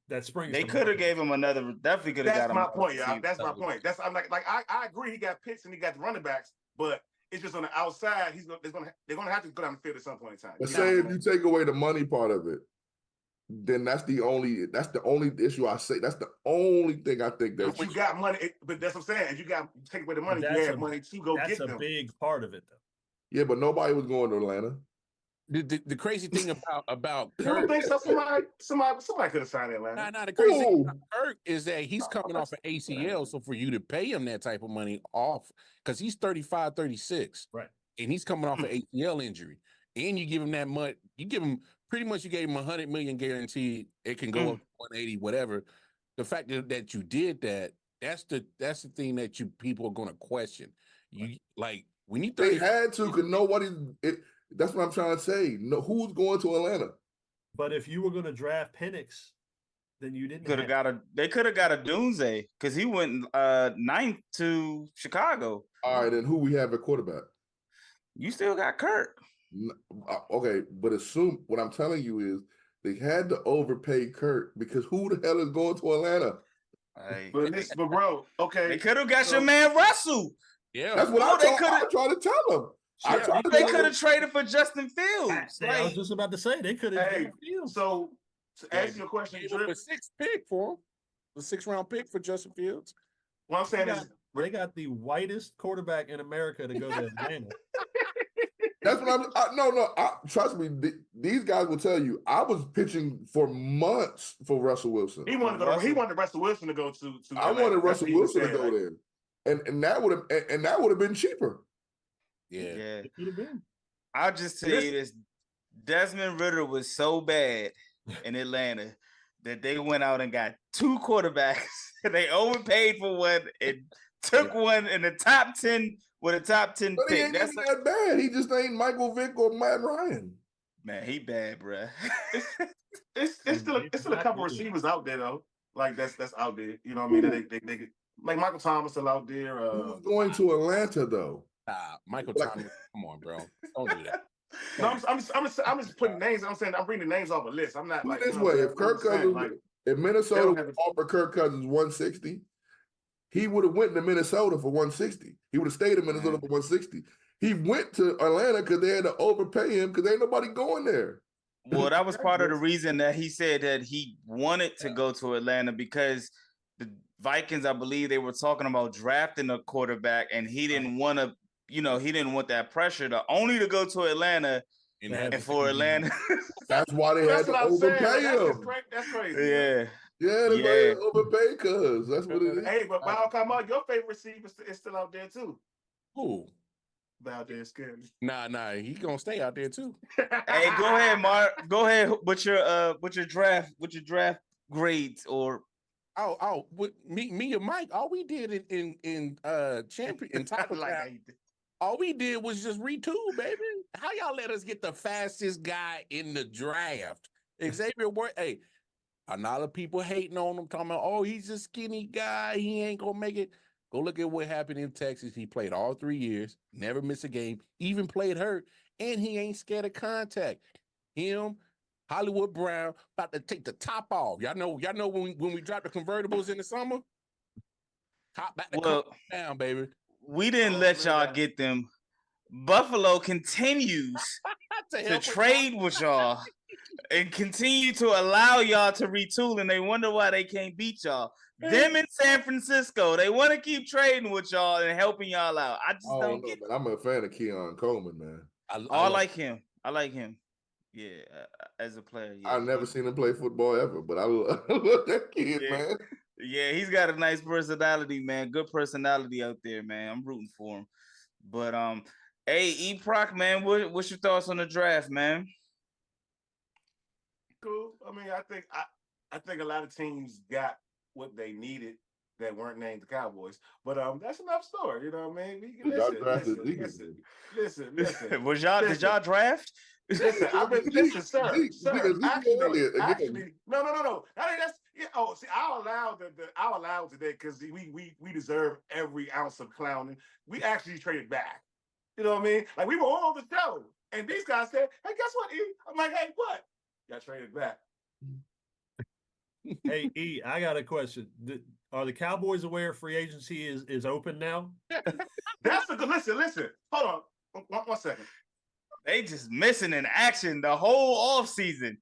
That springs. They could have gave him another. Definitely could have got him. That's my point, y'all. That's my point. I'm like I agree. He got Pitts and he got the running backs, but it's just on the outside. They're gonna have to go down the field at some point in time. But say if you take away the money part of it, then that's the only issue I say. That's the only thing I think that you got money. But that's what I'm saying. If you take away the money, you have money to go get them. That's a big part of it, though. Yeah, but nobody was going to Atlanta. The crazy thing about Kirk, you don't think so? Somebody could have signed Atlanta. Nah, the crazy thing about Kirk is that he's coming off an ACL, so for you to pay him that type of money off, because he's 35, 36, right, and he's coming off an ACL injury, and you give him that much, you give him pretty much, you gave him $100 million guaranteed. It can go up to 180, whatever. The fact that you did that, that's the thing that people are going to question. You like when you they had to, because nobody. That's what I'm trying to say. No, who's going to Atlanta? But if you were going to draft Penix, then you didn't. They could have got a Doomsday because he went 9th to Chicago. All right, then who we have at quarterback? You still got Kirk. Okay, but assume what I'm telling you is they had to overpay Kirk because who the hell is going to Atlanta? But bro, okay, they could have got your man Russell. Yeah, that's what I'm trying to tell them. They could have traded for Justin Fields. I was just about to say they could have. So to answer your question, Drip, a 6th pick for him, the 6th round pick for Justin Fields. What I'm saying is they got the whitest quarterback in America to go to Atlanta. That's what no. Trust me, these guys will tell you. I was pitching for months for Russell Wilson. He wanted Russell Wilson to go to. I wanted Russell Wilson to go there, and that would have been cheaper. Yeah. It could have been. I'll just tell you this: Desmond Ridder was so bad in Atlanta that they went out and got 2 quarterbacks. They overpaid for one and took one in the top 10 with a top 10 but pick. He ain't That's that bad. He just ain't Michael Vick or Matt Ryan. Man, he bad, bro. It's still a couple receivers out there though. like that's out there. You know what I mean? That they like Michael Thomas still out there. Who's going to Atlanta though? Michael Like- Thomas, come on, bro. Don't do that. No, I'm just putting names. I'm saying I'm reading the names off a list. I'm not Put like it this you know way: what if I'm Kirk saying, Cousins, like, if they Minnesota don't would have a- offer Kirk Cousins 160, he would have went to Minnesota for 160. He would have stayed in Minnesota for 160. He went to Atlanta because they had to overpay him because ain't nobody going there. Well, that was part of the reason that he said that he wanted to go to Atlanta because the Vikings, I believe, they were talking about drafting a quarterback, and he didn't want to, he didn't want that pressure only to go to Atlanta and for Atlanta. That's why they had That's to what I'm saying. overpay Like, him. that's crazy. Yeah. Yeah, that's why they had to overpay cuz. That's what it is. Hey, but Val Kamara, your favorite receiver is still out there too. Who? Valdez Scantling. Nah, he gonna stay out there too. Hey, go ahead, Mark. Go ahead with your draft grades or With me and Mike, all we did in champion in title Like, round, all we did was just retool, baby. How y'all let us get the fastest guy in the draft? Xavier Ward, hey, a lot of people hating on him, talking about, oh, he's a skinny guy, he ain't gonna make it. Go look at what happened in Texas. He played all 3 years, never missed a game, even played hurt, and he ain't scared of contact. Him, Hollywood Brown, about to take the top off. Y'all know when we drop the convertibles in the summer? Top back to come down, baby. we didn't let y'all get them. Buffalo continues to trade with y'all and continue to allow y'all to retool, and they wonder why they can't beat y'all. Them in San Francisco, they want to keep trading with y'all and helping y'all out. I just don't get it. Man. I'm a fan of Keon Coleman, man. I like him. I like him. Yeah, as a player. Yeah, I've never seen him play football ever, but I love that kid, man. Yeah, he's got a nice personality, man. Good personality out there, man. I'm rooting for him. But hey, E-Proc, man, what's your thoughts on the draft, man? Cool. I mean, I think a lot of teams got what they needed that weren't named the Cowboys. But that's enough story. You know what I mean? Listen. Did y'all draft? Listen, I've been sir. Actually, no. I'll allow today because we deserve every ounce of clowning. We actually traded back. You know what I mean? Like, we were on the show, and these guys said, "Hey, guess what, E?" I'm like, "Hey, what?" Got traded back. Hey, E, I got a question. Are the Cowboys aware free agency is open now? That's a good listen. Hold on. One second. They just missing in action the whole offseason.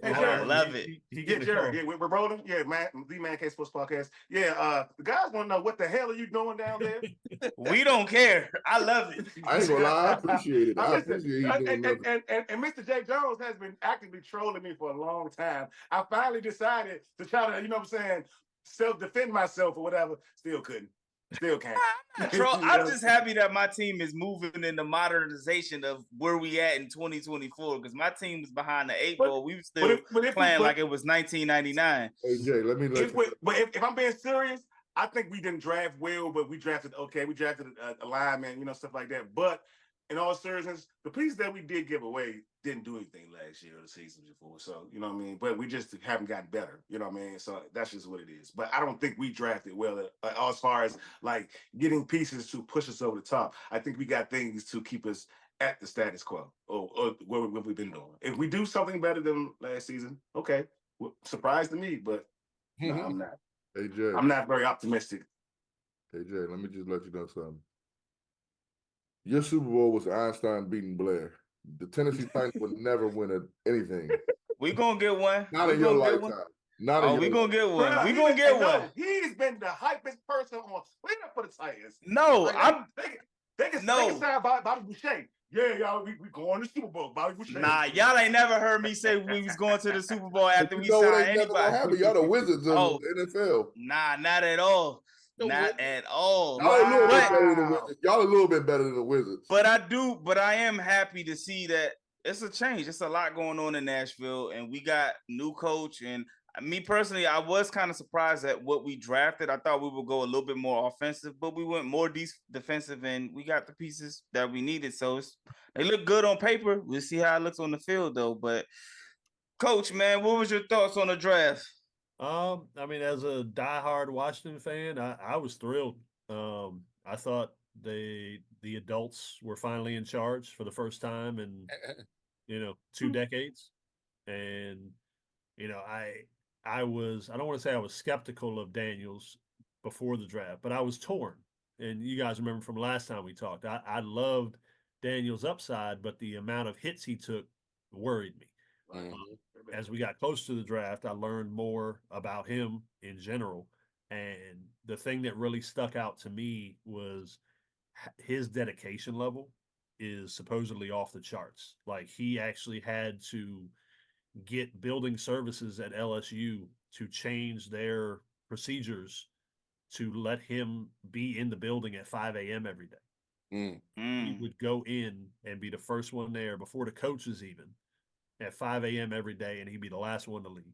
Hey, I love it. Jared. Yeah, we're rolling. Yeah, man, the Man Cave Sports Podcast. Yeah, the guys want to know what the hell are you doing down there? We don't care. I love it. I ain't gonna lie, I appreciate it. I appreciate you doing nothing. And Mr. Jae Jones has been actively trolling me for a long time. I finally decided to try to, self-defend myself or whatever. Still couldn't. Still can't. I'm just happy that my team is moving in the modernization of where we at in 2024 because my team was behind the 8 ball. We were still playing like it was 1999. Hey, Jay, let me let you. But if I'm being serious, I think we didn't draft well, but we drafted okay. We drafted a lineman, stuff like that. But in all seriousness, the pieces that we did give away didn't do anything last year or the season before. So, you know what I mean? But we just haven't gotten better. You know what I mean? So that's just what it is. But I don't think we drafted well as far as like getting pieces to push us over the top. I think we got things to keep us at the status quo or what we've been doing. If we do something better than last season, okay. Surprise to me, but no, I'm not. Hey, Jay. I'm not very optimistic. Hey, Jay, let me just let you know something. Your Super Bowl was Einstein beating Blair. The Tennessee Titans would never win anything. We gonna get one. Not in your lifetime. We gonna get one. Bruh, we gonna get one. He's been the hypest person on Twitter for the Titans. No, They can sign Bobby Boucher. Yeah, y'all, we going to Super Bowl. Bobby Boucher. Nah, y'all ain't never heard me say we was going to the Super Bowl after we signed anybody. Y'all the Wizards of the NFL. Nah, not at all. Not at all. Y'all a little bit better than the Wizards. But I am happy to see that it's a change. It's a lot going on in Nashville, and we got new coach. And me personally, I was kind of surprised at what we drafted. I thought we would go a little bit more offensive, but we went more defensive, and we got the pieces that we needed. So they look good on paper. We'll see how it looks on the field, though. But Coach, man, what was your thoughts on the draft? I mean, as a diehard Washington fan, I was thrilled. I thought the adults were finally in charge for the first time in 2 decades, and I don't want to say I was skeptical of Daniels before the draft, but I was torn. And you guys remember from last time we talked, I loved Daniels' upside, but the amount of hits he took worried me. As we got close to the draft, I learned more about him in general. And the thing that really stuck out to me was his dedication level is supposedly off the charts. Like he actually had to get building services at LSU to change their procedures to let him be in the building at 5 a.m. every day. He would go in and be the first one there before the coaches even at 5 a.m. every day, and he'd be the last one to leave.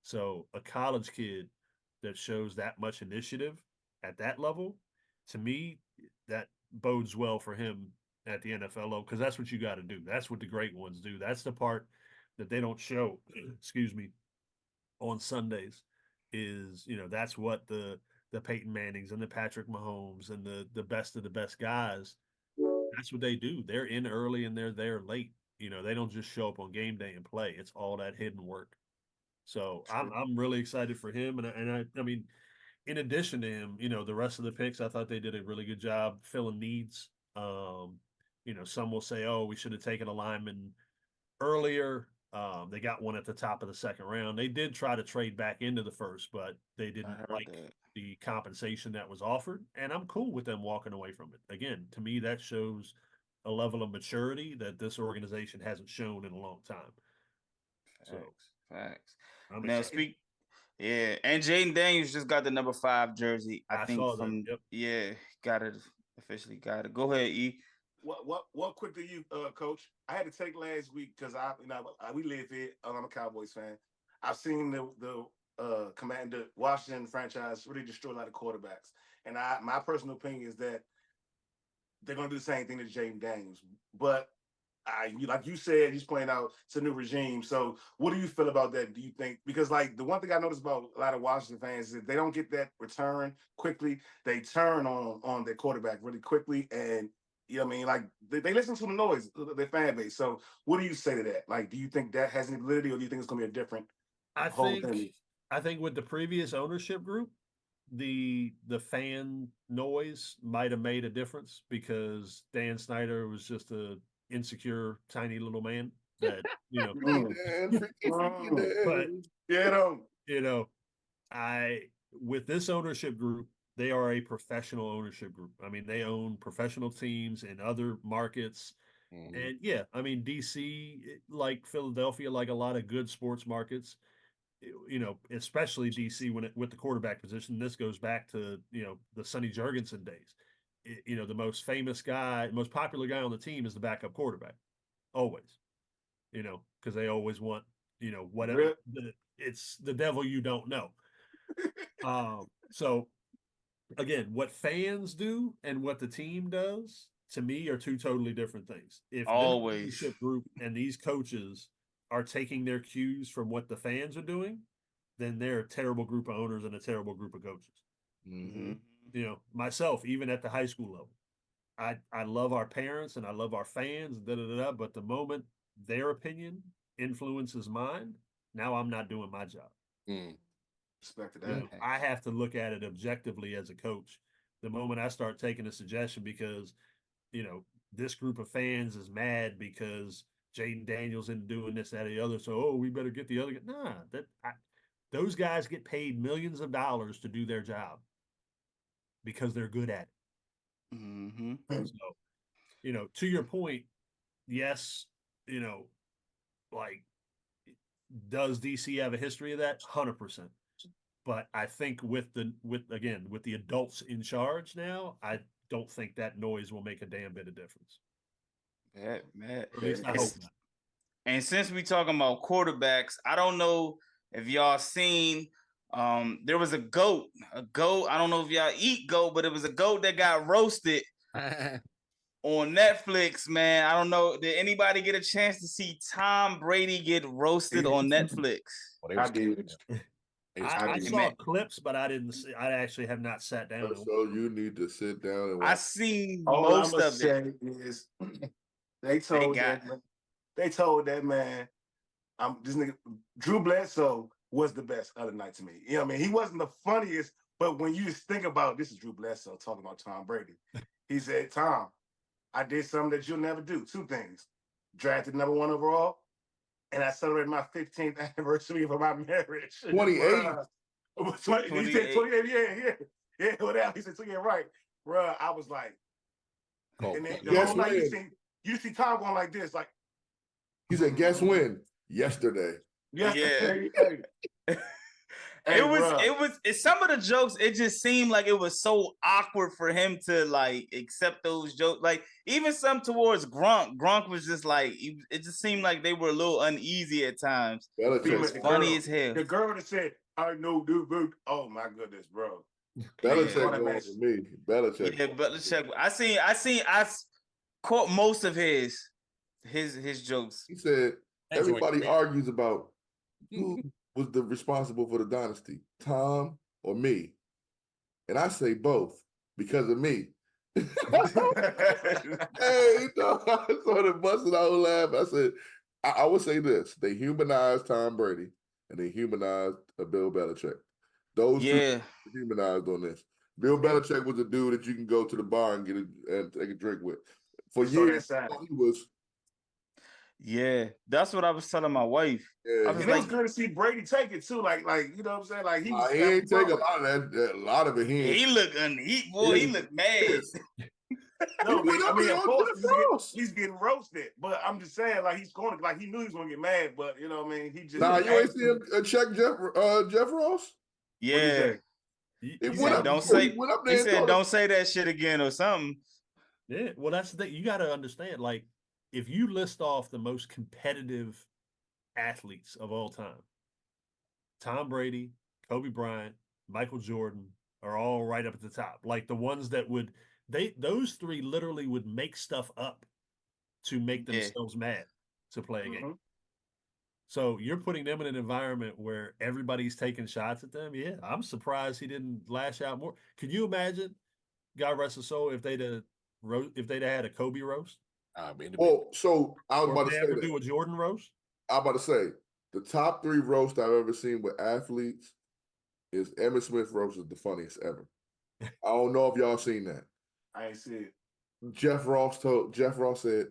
So a college kid that shows that much initiative at that level, to me, that bodes well for him at the NFL level because that's what you got to do. That's what the great ones do. That's the part that they don't show, excuse me, on Sundays is, that's what the Peyton Mannings and the Patrick Mahomes and the best of the best guys, that's what they do. They're in early and they're there late. They don't just show up on game day and play. It's all that hidden work. So I'm really excited for him. And I mean, in addition to him, the rest of the picks, I thought they did a really good job filling needs. Some will say, oh, we should have taken a lineman earlier. They got one at the top of the second round. They did try to trade back into the first, but they didn't like the compensation that was offered. And I'm cool with them walking away from it. Again, to me, that shows a level of maturity that this organization hasn't shown in a long time. Facts. I'm Now excited. and Jaden Daniels just got the number 5 jersey. I think saw that. Yep. Got it officially. Got it. Go ahead, E. What quick to you, Coach? I had to take last week because we live here. I'm a Cowboys fan. I've seen the Commander Washington franchise really destroy a lot of quarterbacks, and my personal opinion is that they're going to do the same thing to Jaden Daniels. But like you said, he's playing out. It's a new regime. So what do you feel about that? Do you think, because like the one thing I noticed about a lot of Washington fans is that they don't get that return quickly. They turn on their quarterback really quickly, and what I mean, like they listen to the noise, their fan base. So what do you say to that? Like, do you think that has any validity, or do you think it's going to be a different whole thing? I think with the previous ownership group, the fan noise might have made a difference because Dan Snyder was just a insecure tiny little man that but with this ownership group, they are a professional ownership group. I mean, they own professional teams in other markets. And I mean, DC, like Philadelphia, like a lot of good sports markets, especially DC with the quarterback position. This goes back to, the Sonny Jurgensen days. The most famous guy, most popular guy on the team is the backup quarterback. Always, because they always want, whatever. It's the devil you don't know. So again, what fans do and what the team does, to me, are two totally different things. If the leadership group and these coaches are taking their cues from what the fans are doing, then they're a terrible group of owners and a terrible group of coaches. Myself, even at the high school level, I love our parents and I love our fans, but the moment their opinion influences mine, now I'm not doing my job. Respect to that. I have to look at it objectively as a coach. The moment I start taking a suggestion because, this group of fans is mad because Jaden Daniels isn't doing this, that, or the other, so we better get the other guy. Nah, those guys get paid millions of dollars to do their job because they're good at it. So, to your point, yes, does DC have a history of that? 100%. But I think with the adults in charge now, I don't think that noise will make a damn bit of difference. Man. Or at least I hope not. And since we talking about quarterbacks, I don't know if y'all seen, there was a goat. I don't know if y'all eat goat, but it was a goat that got roasted on Netflix, man. I don't know. Did anybody get a chance to see Tom Brady get roasted on Netflix? Well, I Hey, saw man, clips, but I didn't see. I actually have not sat down. So you need to sit down and I watch. seen All most I'm gonna of it. say is they told got- that man, this nigga Drew Bledsoe was the best other night to me. You know what I mean? He wasn't the funniest, but when you just think about this is Drew Bledsoe talking about Tom Brady. He said, Tom, I did something that you'll never do. Two things. Drafted number 1 overall, and I celebrated my 15th anniversary of my marriage. 28. He said 28, yeah, whatever. He said, so yeah, right. Bruh, I was like, and then the Guess whole night when? you see Tom going like this, like, He said, guess when? Yesterday. Yeah. Hey, Some of the jokes, it just seemed like it was so awkward for him to like accept those jokes. Like even some towards Gronk was just like, it just seemed like they were a little uneasy at times. Belichick. It was funny as hell. The girl that said, I know, dude. Oh my goodness, bro. Belichick Yeah. going for me. Belichick. Yeah, Belichick. I caught most of his jokes. He said, That's everybody what- argues about who was the responsible for the dynasty, Tom or me. And I say both because of me. Hey, no, I sort of busted out laughing. I said, I would say this. They humanized Tom Brady and they humanized Bill Belichick. Those two humanized on this. Bill Belichick was a dude that you can go to the bar and and take a drink with. For years, he was. Yeah, that's what I was telling my wife. Yeah, I was It like, was good to see Brady take it too. Like you know what I'm saying? Like he ain't take a lot of that. A lot of it. he looked he looked mad. No, I mean, of course, he's he's getting roasted. But I'm just saying, like he knew he was gonna get mad. But you know what I mean? He just you ain't see him check Jeff Ross. Yeah. He said, don't say that shit again or something. Yeah, well, that's the thing. You got to understand, like, if you list off the most competitive athletes of all time, Tom Brady, Kobe Bryant, Michael Jordan are all right up at the top. Like the ones that those three literally would make stuff up to make themselves mad to play a game. So you're putting them in an environment where everybody's taking shots at them. Yeah, I'm surprised he didn't lash out more. Can you imagine, God rest his soul, if they'd have had a Kobe roast? So I was about to say do a Jordan roast. I was about to say the top 3 roasts I've ever seen with athletes is Emmitt Smith roast is the funniest ever. I don't know if y'all seen that. I ain't see it. Jeff Ross said,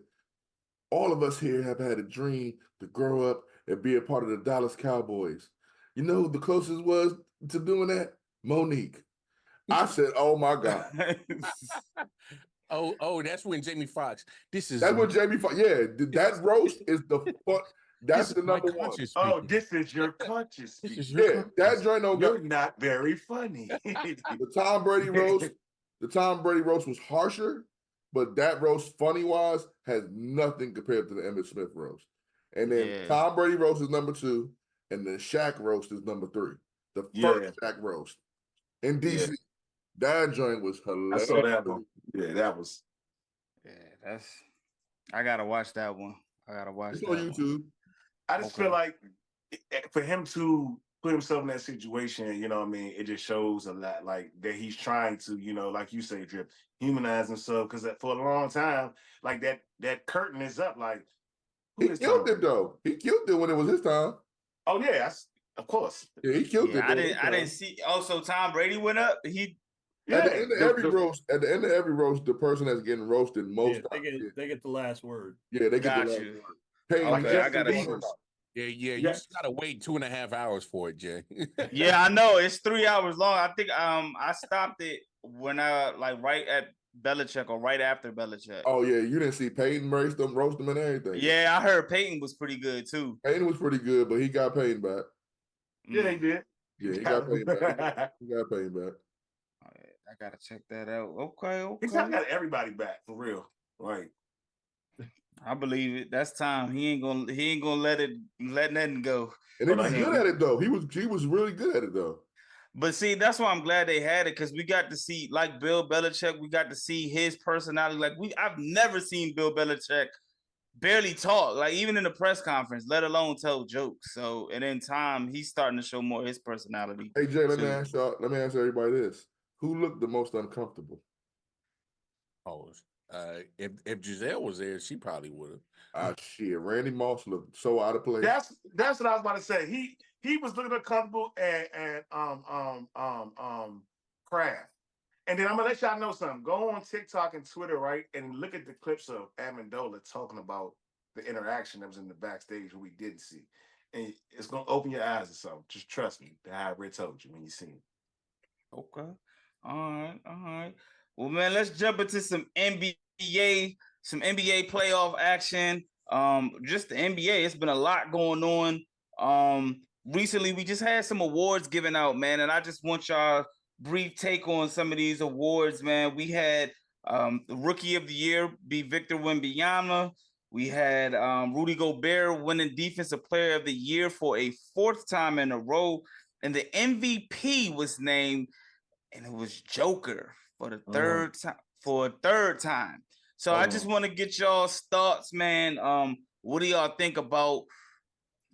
all of us here have had a dream to grow up and be a part of the Dallas Cowboys. You know who the closest was to doing that? Monique. I said, oh my God. Oh, that's when Jamie Foxx. That's when Jamie Foxx. Yeah, that roast is the fuck. That's the number one. Oh, this is your conscious. That joint don't You're not very funny. The Tom Brady roast was harsher, but that roast, funny wise, has nothing compared to the Emmitt Smith roast. And then Tom Brady roast is number 2, and the Shaq roast is number 3. The first Shaq roast in DC. Yeah. That joint was hilarious. I saw that one. Yeah, that was. Yeah, I gotta watch that one. It's on YouTube. I just feel like for him to put himself in that situation, you know what I mean, it just shows a lot, like that he's trying to, you know, like you say, Drip, humanize himself, because for a long time, like that curtain is up, like he killed it though. He killed it when it was his time. Oh yeah, of course. Yeah, he killed it. I didn't see. Also, Tom Brady went up. At the end of every roast, the person that's getting roasted most. They get the last word. Yeah, they get the last word. Hey, I gotta. Yeah, you just gotta wait 2.5 hours for it, Jay. Yeah, I know it's 3 hours long. I think I stopped it when I right at Belichick or right after Belichick. Oh yeah, you didn't see Peyton roast them and everything. Yeah, I heard Peyton was pretty good too. Peyton was pretty good, but he got Peyton back. Yeah, he did. Yeah, he got Peyton back. He got Peyton back. I gotta check that out. Okay. He's got everybody back for real, right? I believe it. That's time. He ain't gonna let nothing go. And he was good at it though. He was really good at it though. But see, that's why I'm glad they had it, because we got to see, like Bill Belichick, we got to see his personality. Like I've never seen Bill Belichick barely talk, like even in the press conference, let alone tell jokes. So, and in time, he's starting to show more his personality. Hey Jay, let me too. ask y'all. Let me ask everybody this: who looked the most uncomfortable? Oh, if Giselle was there, she probably would have. Ah, shit. Randy Moss looked so out of place. That's what I was about to say. He was looking uncomfortable and Kraft. And then I'm gonna let y'all know something. Go on TikTok and Twitter, right, and look at the clips of Amendola talking about the interaction that was in the backstage we didn't see, and it's gonna open your eyes to something. Just trust me. I already told you when you see it. Okay. All right. Well, man, let's jump into some NBA playoff action. Just the NBA. It's been a lot going on. Recently we just had some awards given out, man, and I just want y'all brief take on some of these awards, man. We had the Rookie of the Year be Victor Wembanyama. We had Rudy Gobert winning Defensive Player of the Year for a fourth time in a row, and the MVP was named, and it was Joker for the third time. For a third time. So I just want to get y'all's thoughts, man. What do y'all think about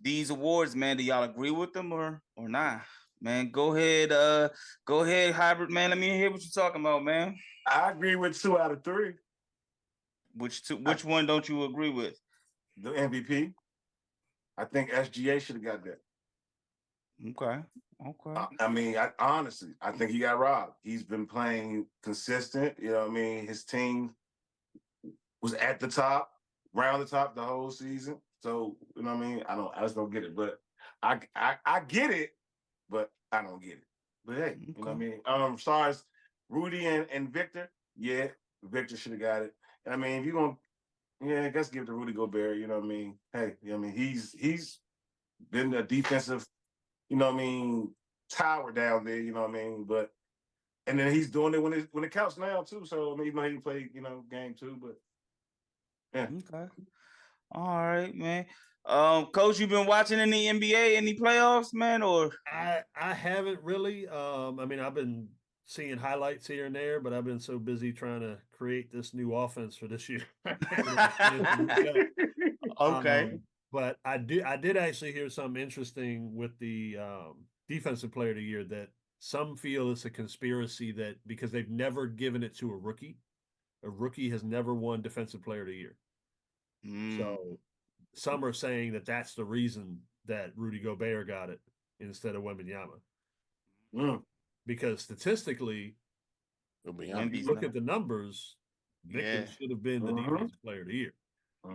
these awards, man? Do y'all agree with them or not? Man, go ahead, Hybrid, man. Let me hear what you're talking about, man. I agree with 2 out of 3. Which one don't you agree with? The MVP. I think SGA should have got that. Okay. I mean, honestly, I think he got robbed. He's been playing consistent. You know what I mean? His team was at the top, round the top the whole season. So, you know what I mean? I just don't get it. But I get it, but I don't get it. But hey, you know what I mean? As far as Rudy and Victor, yeah, Victor should have got it. And I mean, if you're gonna, I guess give it to Rudy Gobert, you know what I mean? Hey, you know what I mean? He's been a defensive, you know what I mean, tower down there, you know what I mean? But and then he's doing it when it counts now too. So I mean, he didn't play, game 2, but yeah. Okay. All right, man. Coach, you been watching any NBA, any playoffs, man, or? I haven't really. I mean, I've been seeing highlights here and there, but I've been so busy trying to create this new offense for this year. Okay. But I did actually hear something interesting with the defensive player of the year, that some feel it's a conspiracy that because they've never given it to a rookie has never won defensive player of the year. So some are saying that that's the reason that Rudy Gobert got it instead of Wembanyama. Because statistically, when you look at the numbers, Victor should have been the defensive player of the year.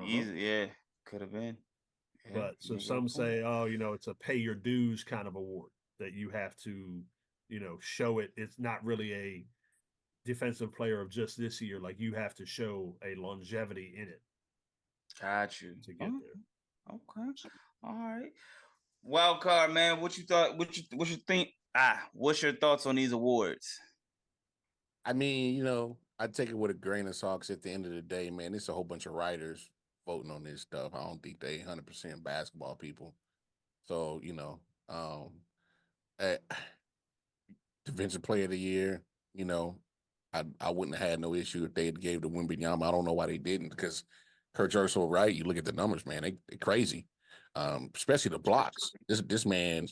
Easy, could have been. Yeah, but so some say, it's a pay your dues kind of award that you have to, show it. It's not really a defensive player of just this year. Like you have to show a longevity in it. Got you. To get there. Okay. All right. Wild card, man. What you thought? What you think? What's your thoughts on these awards? I mean, I take it with a grain of salt. 'Cause at the end of the day, man, it's a whole bunch of writers voting on this stuff. I don't think they 100% basketball people. So, defensive player of the year, I wouldn't have had no issue if they had gave the Wembanyama. I don't know why they didn't, because Coach Urso, right? You look at the numbers, man, they crazy. Especially the blocks. This man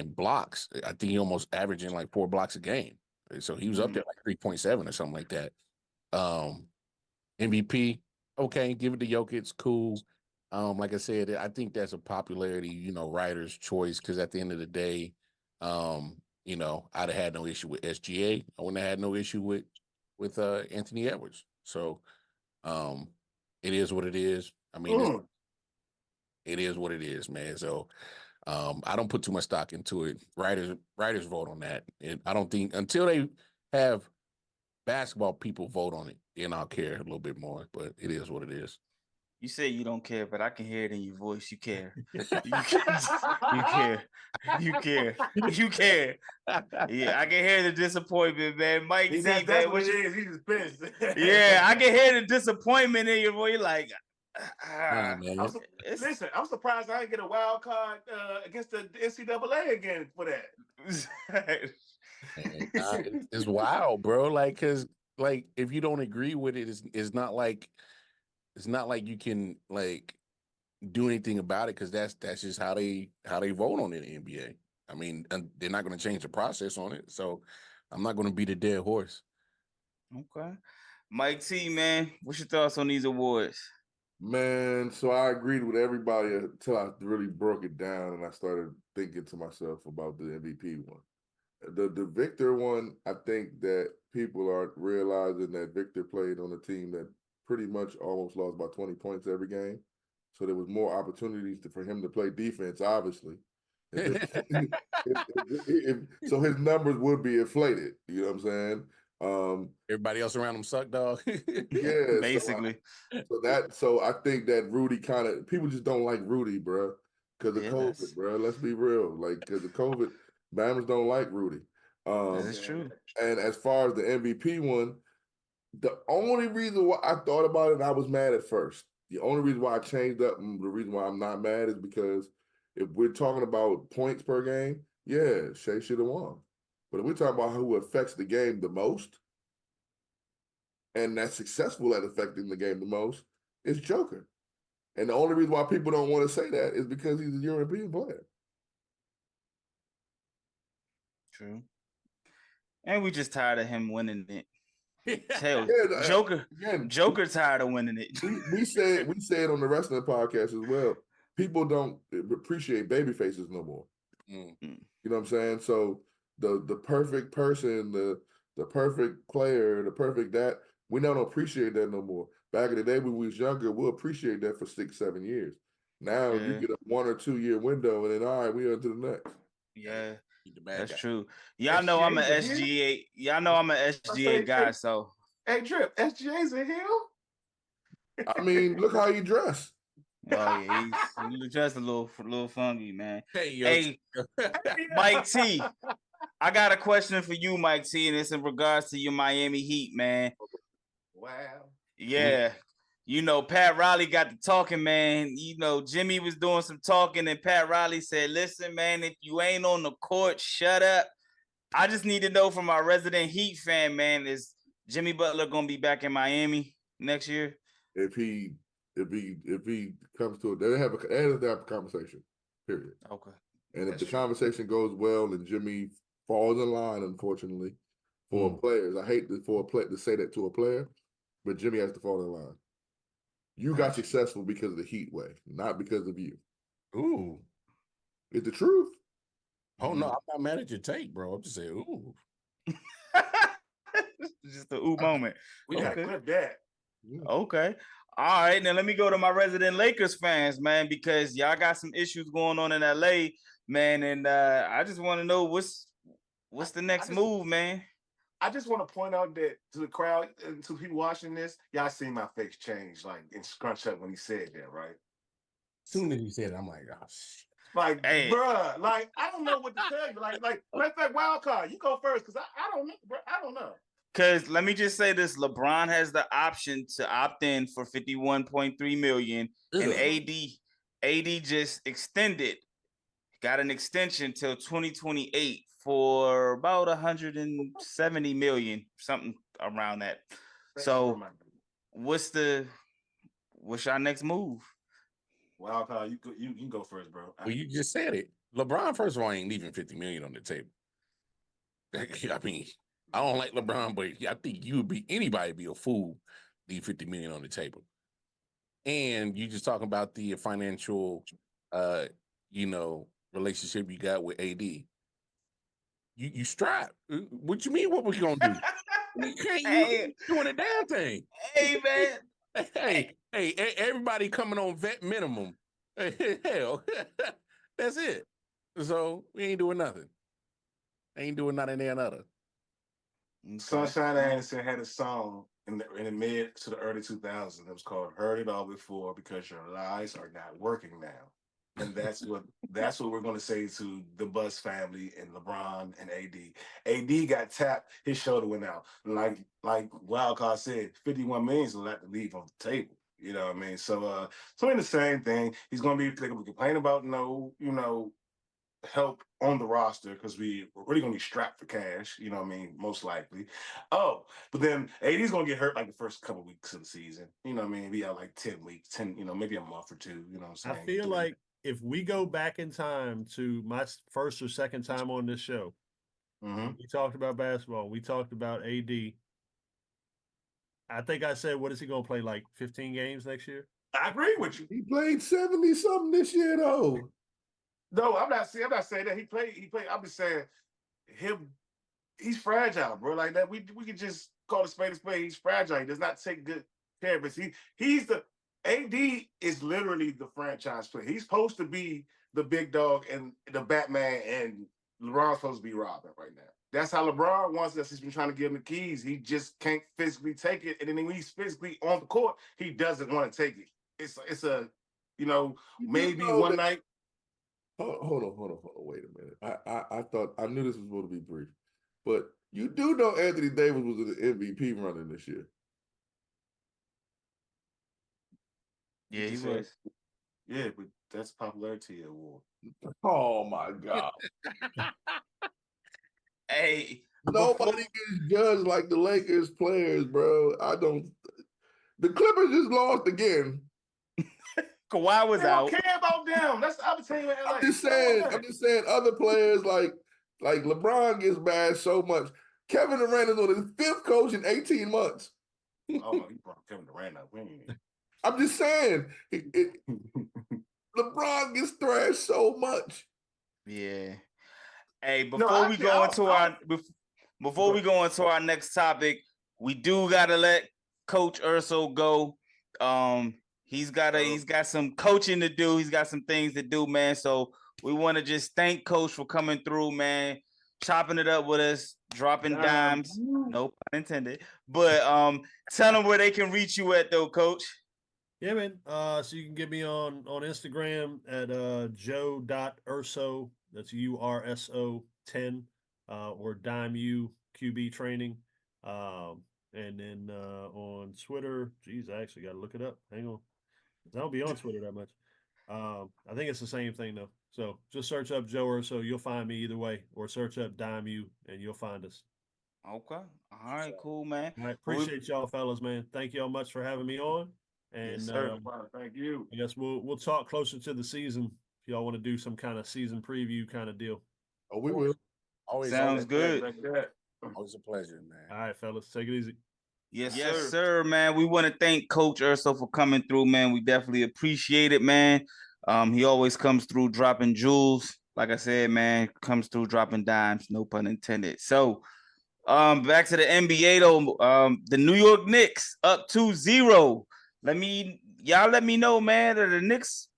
blocks. I think he almost averaging like 4 blocks a game. So he was up there like 3.7 or something like that. MVP, okay, give it to Jokic, cool. Like I said, I think that's a popularity, writer's choice, because at the end of the day, I'd have had no issue with SGA. I wouldn't have had no issue with Anthony Edwards. So it is what it is. I mean, it is what it is, man. So I don't put too much stock into it. Writers vote on that. And I don't think until they have basketball people vote on it, then I'll care a little bit more. But it is what it is. You say you don't care, but I can hear it in your voice. You care. You care. You care. Yeah, I can hear the disappointment, man. Mike, that's what it is. He's just pissed. Yeah, I can hear the disappointment in your voice. You're like, listen, I'm surprised I didn't get a wild card against the NCAA again for that. It's wild, bro. Like, cause if you don't agree with it, it's not like it's not like you can like do anything about it because that's just how they vote on it in the NBA. I mean, and they're not going to change the process on it, so I'm not going to beat a dead horse. Okay. Mike T, man, what's your thoughts on these awards? Man, so I agreed with everybody until I really broke it down and I started thinking to myself about the MVP one. The Victor one, I think that people are realizing that Victor played on a team that pretty much almost lost by 20 points every game. So there was more opportunities for him to play defense, obviously. So his numbers would be inflated. You know what I'm saying? Everybody else around him suck, dog. Yeah, Basically. So I think that Rudy kind of people just don't like Rudy, bro, because of Yeah, COVID, bro. Let's be real, like because of COVID, Bammers don't like Rudy. That's true. And as far as the MVP one, the only reason why I thought about it, and I was mad at first. The only reason why I changed up, and the reason why I'm not mad is because if we're talking about points per game, yeah, Shea should have won. But if we're talking about who affects the game the most, and that's successful at affecting the game the most, is Joker. And the only reason why people don't want to say that is because he's a European player. True. And we just tired of him winning it. Hell, Yeah, Joker. Again, Joker tired of winning it. we said on the wrestling podcast as well. People don't appreciate baby faces no more. Mm. You know what I'm saying? So the perfect person, the perfect player, the perfect that, we don't appreciate that no more. Back in the day when we was younger, we'll appreciate that for 6-7 years. Now you Yeah. get a 1 or 2 year window, and then all right, we on to the next. Yeah, He's the bad that's guy. true. Y'all know I'm an SGA's in SGA. Y'all know I'm an SGA guy, so Hey, Drip, SGA's in here? I mean, look how you dress. oh yeah, he's just a little funky, man. Hey, yo. Hey, Mike T, I got a question for you, Mike T, and it's in regards to your Miami Heat, man. Wow. Yeah. You know, Pat Riley got to talking, man. You know, Jimmy was doing some talking, and Pat Riley said, listen, man, if you ain't on the court, shut up. I just need to know from our resident Heat fan, man, is Jimmy Butler gonna be back in Miami next year? If he comes to it, they have a conversation. Period. Okay. And if That's the true. conversation goes well and Jimmy falls in line, unfortunately, for players, I hate to say that to a player, but Jimmy has to fall in line. You got successful because of the Heat way, not because of you. Ooh. It's the truth. Oh no, I'm not mad at your take, bro. I'm just saying, ooh. Just a ooh moment. We gotta clip that. Okay. All right. Now let me go to my resident Lakers fans, man, because y'all got some issues going on in LA, man. And I just want to know what's the next move, man. I just want to point out that to the crowd and to people watching this, y'all seen my face change, like and scrunch up when he said that, right? As soon as he said it, I'm like, oh shit. Like, Hey. bruh, like I don't know what to tell you. Like, matter of fact, wild card, you go first, because I don't know, bro. I don't know. Because let me just say this: LeBron has the option to opt in for $51.3 million, and AD just extended, got an extension till 2028 for about $170 million, something around that. So, what's our next move? Wild card, you can go first, bro. Well, you just said it. LeBron, first of all, ain't leaving $50 million on the table. I mean, I don't like LeBron, but I think anybody would be a fool leave $50 million on the table. And you just talking about the financial, relationship you got with AD. You strap. What you mean? What we gonna do? We can't. You doing a damn thing. Hey man. Hey, everybody coming on vet minimum. Hell, that's it. So we ain't doing nothing. Ain't doing nothing there, another. Sunshine Anderson had a song in the mid to the early 2000s. It was called "Heard It All Before" because your lies are not working now, and that's what we're going to say to the Buzz family and LeBron and AD. AD got tapped, his shoulder went out. Like Wildcard said, 51 million is a lot to leave on the table. You know what I mean? So in the same thing, he's going to be complaining about help on the roster because we're really gonna be strapped for cash, you know what I mean? Most likely. Oh, but then AD's gonna get hurt like the first couple of weeks of the season. You know what I mean? We out like 10 weeks, 10, maybe a month or two, you know what I'm I saying? feel 3. like if we go back in time to my first or second time on this show, we talked about basketball. We talked about AD. I think I said, what is he going to play, like 15 games next year? I agree with you. He played 70-something this year, though. No, I'm not saying that. He played. I'm just saying he's fragile, bro. Like that. We could just call a spade a spade. He's fragile. He does not take good care of it. He's the AD is literally the franchise player. He's supposed to be the big dog and the Batman, and LeBron's supposed to be Robin right now. That's how LeBron wants us. He's been trying to give him the keys. He just can't physically take it. And then when he's physically on the court, he doesn't want to take it. It's a, maybe one night. Hold on. Wait a minute. I thought I knew this was supposed to be brief, but you do know Anthony Davis was in the MVP running this year. Yeah, he was. Yeah, but that's popularity award. Oh my God. Hey, Nobody gets judged like the Lakers players, bro. The Clippers just lost again. Kawhi was They out. don't care about them. That's the other team in LA. I'm just saying other players like LeBron gets bashed so much. Kevin Durant is on his 5th coach in 18 months. Oh no, he brought Kevin Durant up. I'm just saying, LeBron gets thrashed so much. Yeah. Hey, before we go into our next topic, we do gotta let Coach Urso go. He's got some coaching to do. He's got some things to do, man. So we want to just thank Coach for coming through, man, chopping it up with us, dropping dimes. No pun intended. But tell them where they can reach you at, though, Coach. Yeah, man. So you can get me on Instagram at joe.urso. That's URSO 10 or DimeU QB training. And then on Twitter, geez, I actually got to look it up. Hang on. I don't be on Twitter that much. I think it's the same thing though. So just search up Joe Urso. You'll find me either way, or search up DimeU and you'll find us. Okay. All right, cool, man. I appreciate y'all fellas, man. Thank y'all much for having me on. And yes, sir. Thank you. I guess we'll talk closer to the season if y'all want to do some kind of season preview kind of deal. Oh, we will. Always sounds good. Like that. Always a pleasure, man. All right, fellas, take it easy. Yes, sir, man. We want to thank Coach Urso for coming through, man. We definitely appreciate it, man. He always comes through dropping jewels. Like I said, man, comes through dropping dimes, no pun intended. So, back to the NBA though. The New York Knicks up 2-0. Let me know, man. Are the Knicks,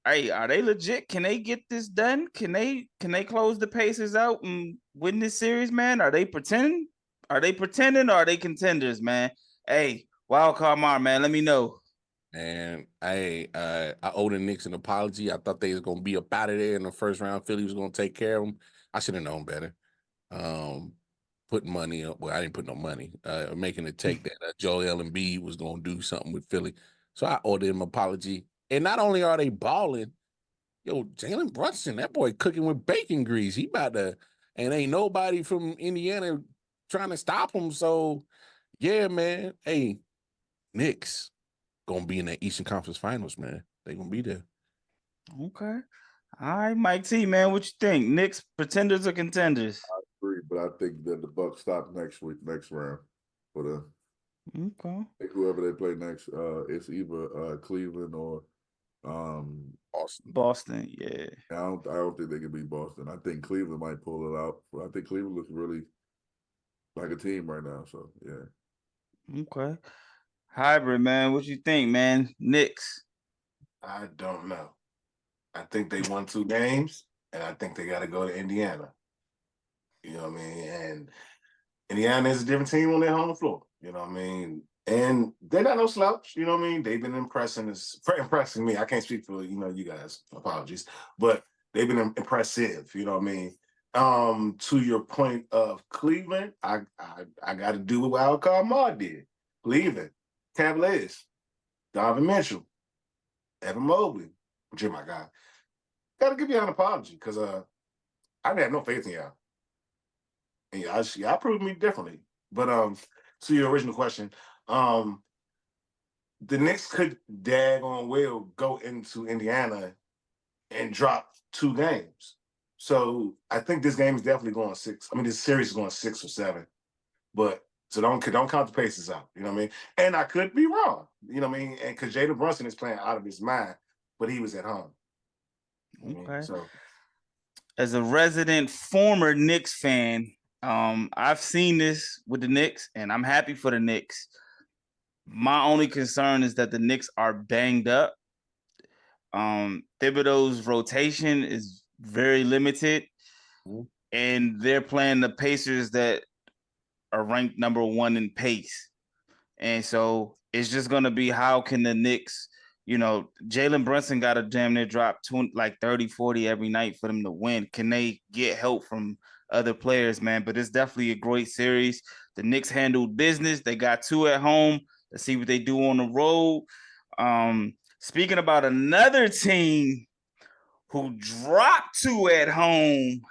hey, are they legit? Can they get this done? Can they close the Pacers out and win this series, man? Are they pretending? Or are they contenders, man? Hey, Wild Card Mar, man, let me know. And I owe the Knicks an apology. I thought they was gonna be up out of there in the first round. Philly was gonna take care of them. I should have known better. Putting money up. Well, I didn't put no money. Making a take that Joel Embiid was gonna do something with Philly. So I owe them an apology. And not only are they balling, Jalen Brunson, that boy cooking with bacon grease. He about to, and ain't nobody from Indiana trying to stop him. So yeah, man. Hey, Knicks gonna be in the Eastern Conference Finals, man. They gonna be there. Okay. All right, Mike T, man, what you think? Knicks pretenders or contenders? I agree, but I think that the Bucks stop next round. But okay, whoever they play next, it's either Cleveland or Boston, yeah. I don't think they can beat Boston. I think Cleveland might pull it out. I think Cleveland looks really like a team right now. So yeah. Okay. Hybrid, man. What you think, man? Knicks. I don't know. I think they won 2 games, and I think they got to go to Indiana. You know what I mean? And Indiana is a different team on their home floor. You know what I mean? And they're not no slouch. You know what I mean? They've been impressing me. I can't speak for you guys. Apologies, but they've been impressive. You know what I mean? To your point of Cleveland, I got to do what Wild Card Mar did. Cleveland, Cavaliers, Donovan Mitchell, Evan Mobley, which is my guy. Got to give you an apology because I didn't have no faith in y'all. And y'all proved me differently. But to your original question, the Knicks could daggone well go into Indiana and drop 2 games. So I think this game is definitely going 6. I mean, this series is going 6 or 7. But so don't count the Pacers out. You know what I mean? And I could be wrong. You know what I mean? And because Jalen Brunson is playing out of his mind, but he was at home. You know what I mean? So as a resident former Knicks fan, I've seen this with the Knicks, and I'm happy for the Knicks. My only concern is that the Knicks are banged up. Thibodeau's rotation is very limited, and they're playing the Pacers that are ranked number 1 in pace. And so it's just going to be, how can the Knicks, Jalen Brunson got to damn near drop 30, 40 every night for them to win. Can they get help from other players, man? But it's definitely a great series. The Knicks handled business. They got 2 at home. Let's see what they do on the road. Speaking about another team who dropped 2 at home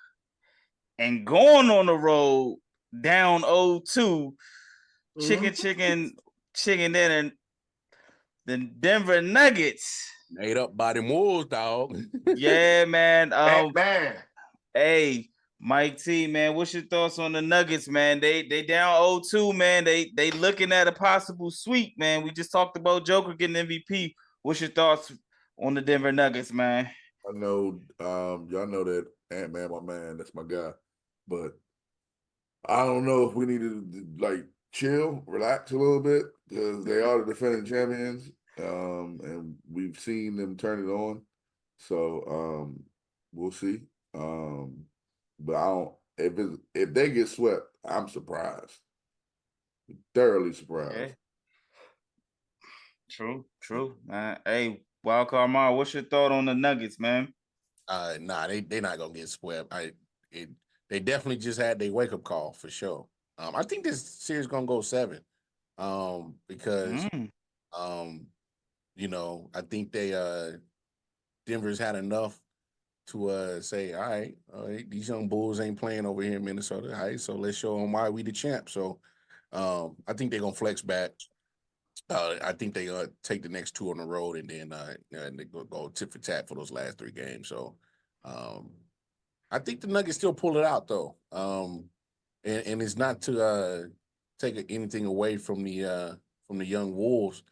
and going on the road down 0-2, chicken dinner, the Denver Nuggets. Made up by them Wolves, dog. Yeah, man. man. Hey, Mike T, man, what's your thoughts on the Nuggets, man? They down 0-2, man. They looking at a possible sweep, man. We just talked about Joker getting MVP. What's your thoughts on the Denver Nuggets, man? I know, y'all know that Ant-Man, my man, that's my guy. But I don't know if we need to chill, relax a little bit, because they are the defending champions, and we've seen them turn it on. So we'll see. But I don't. If they get swept, I'm surprised, thoroughly surprised. Okay. True. Hey, Wildcard Mar, what's your thought on the Nuggets, man? Nah, they not gonna get swept. They definitely just had their wake up call for sure. I think this series gonna go 7. Because I think Denver's had enough to say, all right, these young Bulls ain't playing over here in Minnesota. All right, so let's show them why we the champ. So I think they're gonna flex back. I think they take the next 2 on the road, and then they go tit for tat for those last 3 games. So I think the Nuggets still pull it out though. And it's not to take anything away from the young Wolves.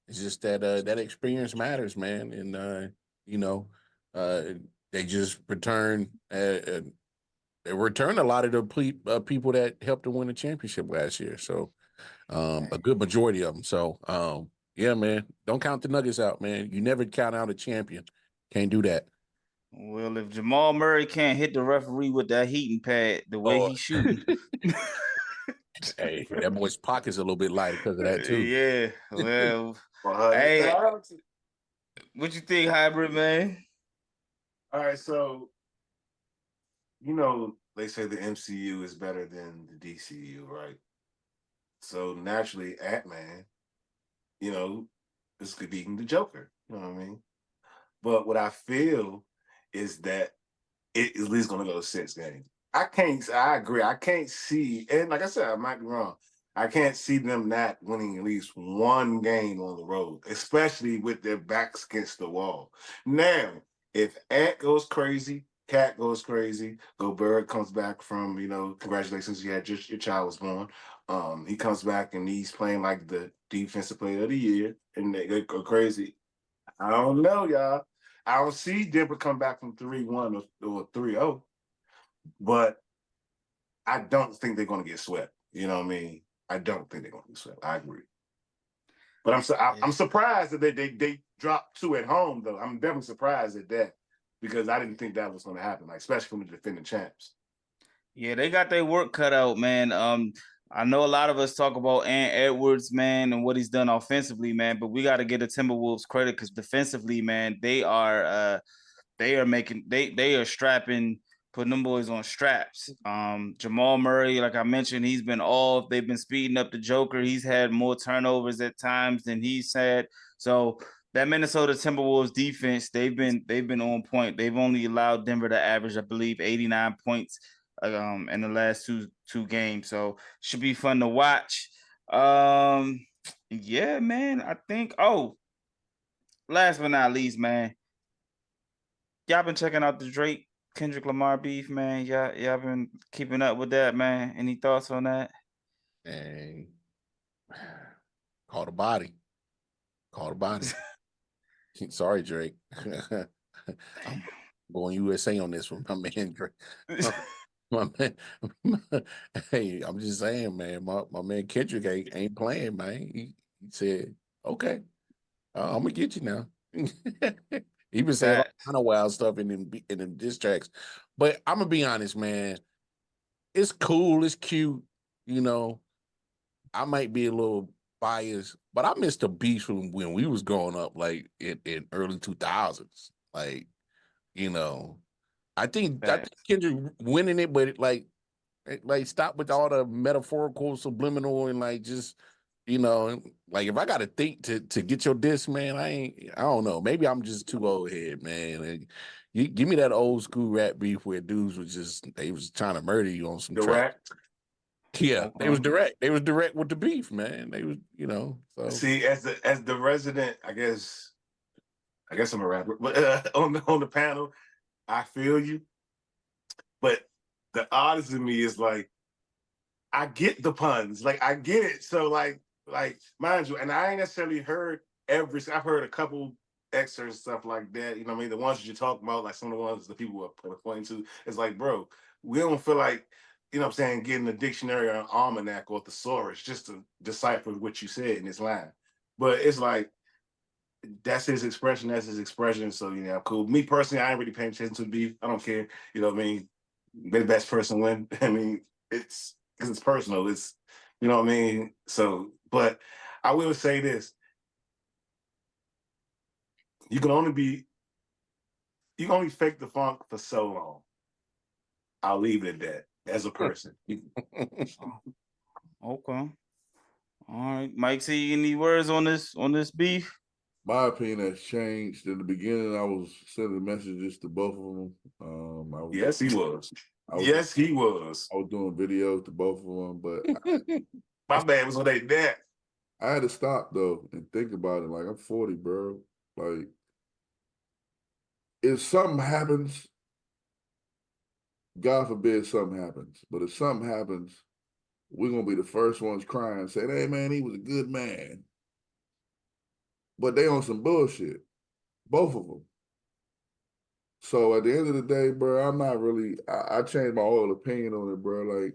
It's just that that experience matters, man. And they just return a lot of the people that helped to win the championship last year. So a good majority of them. So yeah, man, don't count the Nuggets out, man. You never count out a champion. Can't do that. Well, if Jamal Murray can't hit the referee with that heating pad the way he's shooting. Hey, that boy's pocket's a little bit light because of that too. Yeah, well, hey, what you think, Hybrid, man? All right, so they say the MCU is better than the DCU, right? So naturally, Ant-Man, is beating the Joker. You know what I mean? But what I feel is that it at least going to go 6 games. I agree. I can't see, and like I said, I might be wrong. I can't see them not winning at least 1 game on the road, especially with their backs against the wall. Now, if Ant goes crazy, Cat goes crazy, Gobert comes back from, congratulations, your child was born. He comes back and he's playing like the defensive player of the year, and they go crazy. I don't know, y'all. I don't see Denver come back from 3-1 or 3-0, but I don't think they're going to get swept. You know what I mean? I don't think they're going to get swept. I agree. But I'm surprised that they dropped 2 at home, though. I'm definitely surprised at that, because I didn't think that was going to happen, especially from the defending champs. Yeah, they got their work cut out, man. I know a lot of us talk about Ant Edwards, man, and what he's done offensively, man, but we got to give the Timberwolves credit, because defensively, man, they are strapping, putting them boys on straps. Jamal Murray, like I mentioned, he's been off. They've been speeding up the Joker. He's had more turnovers at times than he's had. So that Minnesota Timberwolves defense, they've been on point. They've only allowed Denver to average, I believe, 89 points in the last two games. So should be fun to watch. Yeah, man. I think last but not least, man. Y'all been checking out the Drake Kendrick Lamar beef, man. Y'all been keeping up with that, man. Any thoughts on that? And call the body. Call the body. Sorry, Drake. I'm going USA on this one, my man Drake. My man, hey, I'm just saying, man. My man Kendrick ain't playing, man. He said, "Okay, I'm gonna get you now." He been saying all kind of wild stuff in them diss tracks, but I'm gonna be honest, man. It's cool, it's cute, you know. I might be a little biased, but I miss the beef from when we was growing up, like in early 2000s. Like, you know, I think Kendrick winning it, but like stop with all the metaphorical, subliminal, and like just, you know, like if I got to think to get your diss, man, I don't know. Maybe I'm just too old head, man. And you give me that old school rap beef where dudes they was trying to murder you on some track. Yeah, they was direct. They was direct with the beef, man. They was, you know. So see, as the resident, I guess I'm a rapper, but on the panel, I feel you. But the oddest in me is like, I get the puns, like I get it. So like mind you, and I ain't necessarily heard I've heard a couple excerpts and stuff like that. You know what I mean? The ones that you're talking about, like some of the ones the people are pointing to, it's like, bro, we don't feel like, you know what I'm saying, getting a dictionary or an almanac or a thesaurus just to decipher what you said in this line. But it's like, that's his expression, so, you know, cool. Me personally, I ain't really paying attention to the beef. I don't care, you know what I mean? May the best person win. I mean, it's because it's personal. It's, you know what I mean? So, but I will say this. You can only fake the funk for so long. I'll leave it at that as a person. Okay. All right. Mike, see any words on this beef? My opinion has changed. In the beginning, I was sending messages to both of them. Yes, he was. Yes, he was. I was doing videos to both of them, but my bad was when they that. I had to stop though and think about it. Like, I'm 40, bro. Like, if something happens, God forbid something happens, but if something happens, we're gonna be the first ones crying, saying, "Hey man, he was a good man." But they on some bullshit, both of them. So at the end of the day, bro, I'm not really. I changed my whole opinion on it, bro. Like,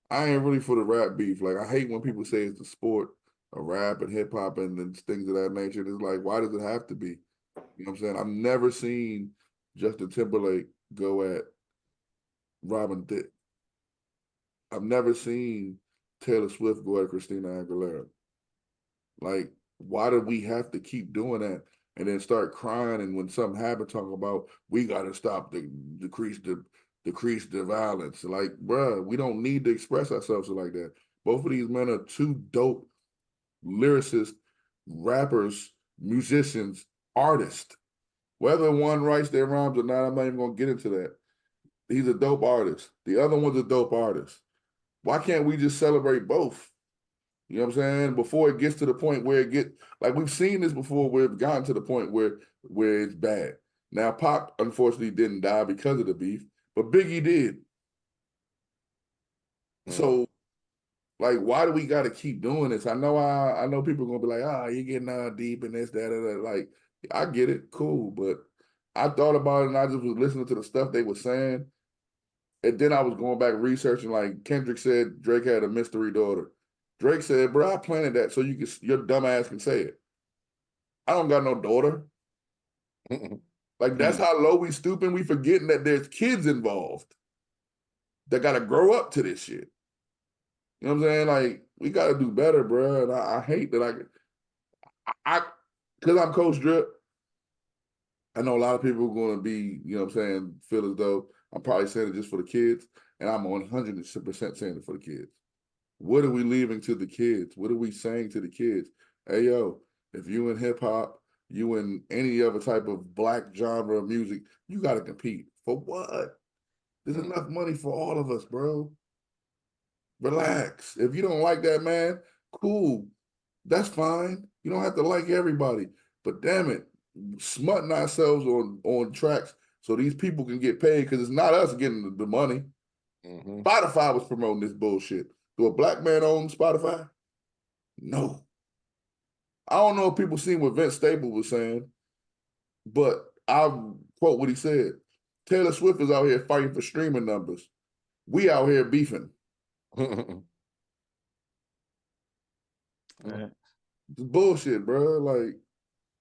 I ain't really for the rap beef. Like, I hate when people say it's the sport of rap and hip hop and things of that nature. And it's like, why does it have to be? You know what I'm saying? I've never seen Justin Timberlake go at Robin Thicke. I've never seen Taylor Swift go at Christina Aguilera. Like, why do we have to keep doing that and then start crying? And when something happens, talking about we got to stop decrease the violence. Like, bruh, we don't need to express ourselves like that. Both of these men are two dope lyricists, rappers, musicians, artists. Whether one writes their rhymes or not, I'm not even gonna get into that. He's a dope artist. The other one's a dope artist. Why can't we just celebrate both? You know what I'm saying? Before it gets to the point where it get like we've seen this before, where it's gotten to the point where it's bad. Now, Pac unfortunately didn't die because of the beef, but Biggie did. So, like, why do we got to keep doing this? I know people are gonna be like, you're getting deep in this, that. Like, I get it, cool, but I thought about it and I just was listening to the stuff they were saying, and then I was going back researching. Like Kendrick said, Drake had a mystery daughter. Drake said, "Bro, I planted that so your dumb ass can say it. I don't got no daughter." Like, that's how low we stooping. We forgetting that there's kids involved that got to grow up to this shit. You know what I'm saying? Like, we got to do better, bro. And I hate that. Because I'm Coach Drip, I know a lot of people are going to be, you know what I'm saying, feel as though I'm probably saying it just for the kids. And I'm 100% saying it for the kids. What are we leaving to the kids? What are we saying to the kids? Hey, yo, if you in hip hop, you in any other type of black genre of music, you got to compete. For what? There's enough money for all of us, bro. Relax. If you don't like that, man, cool. That's fine. You don't have to like everybody. But damn it, smutting ourselves on tracks so these people can get paid, because it's not us getting the money. Spotify was promoting this bullshit. Do a black man own Spotify? No. I don't know if people seen what Vince Staples was saying, but I'll quote what he said. Taylor Swift is out here fighting for streaming numbers. We out here beefing. It's bullshit, bro. Like,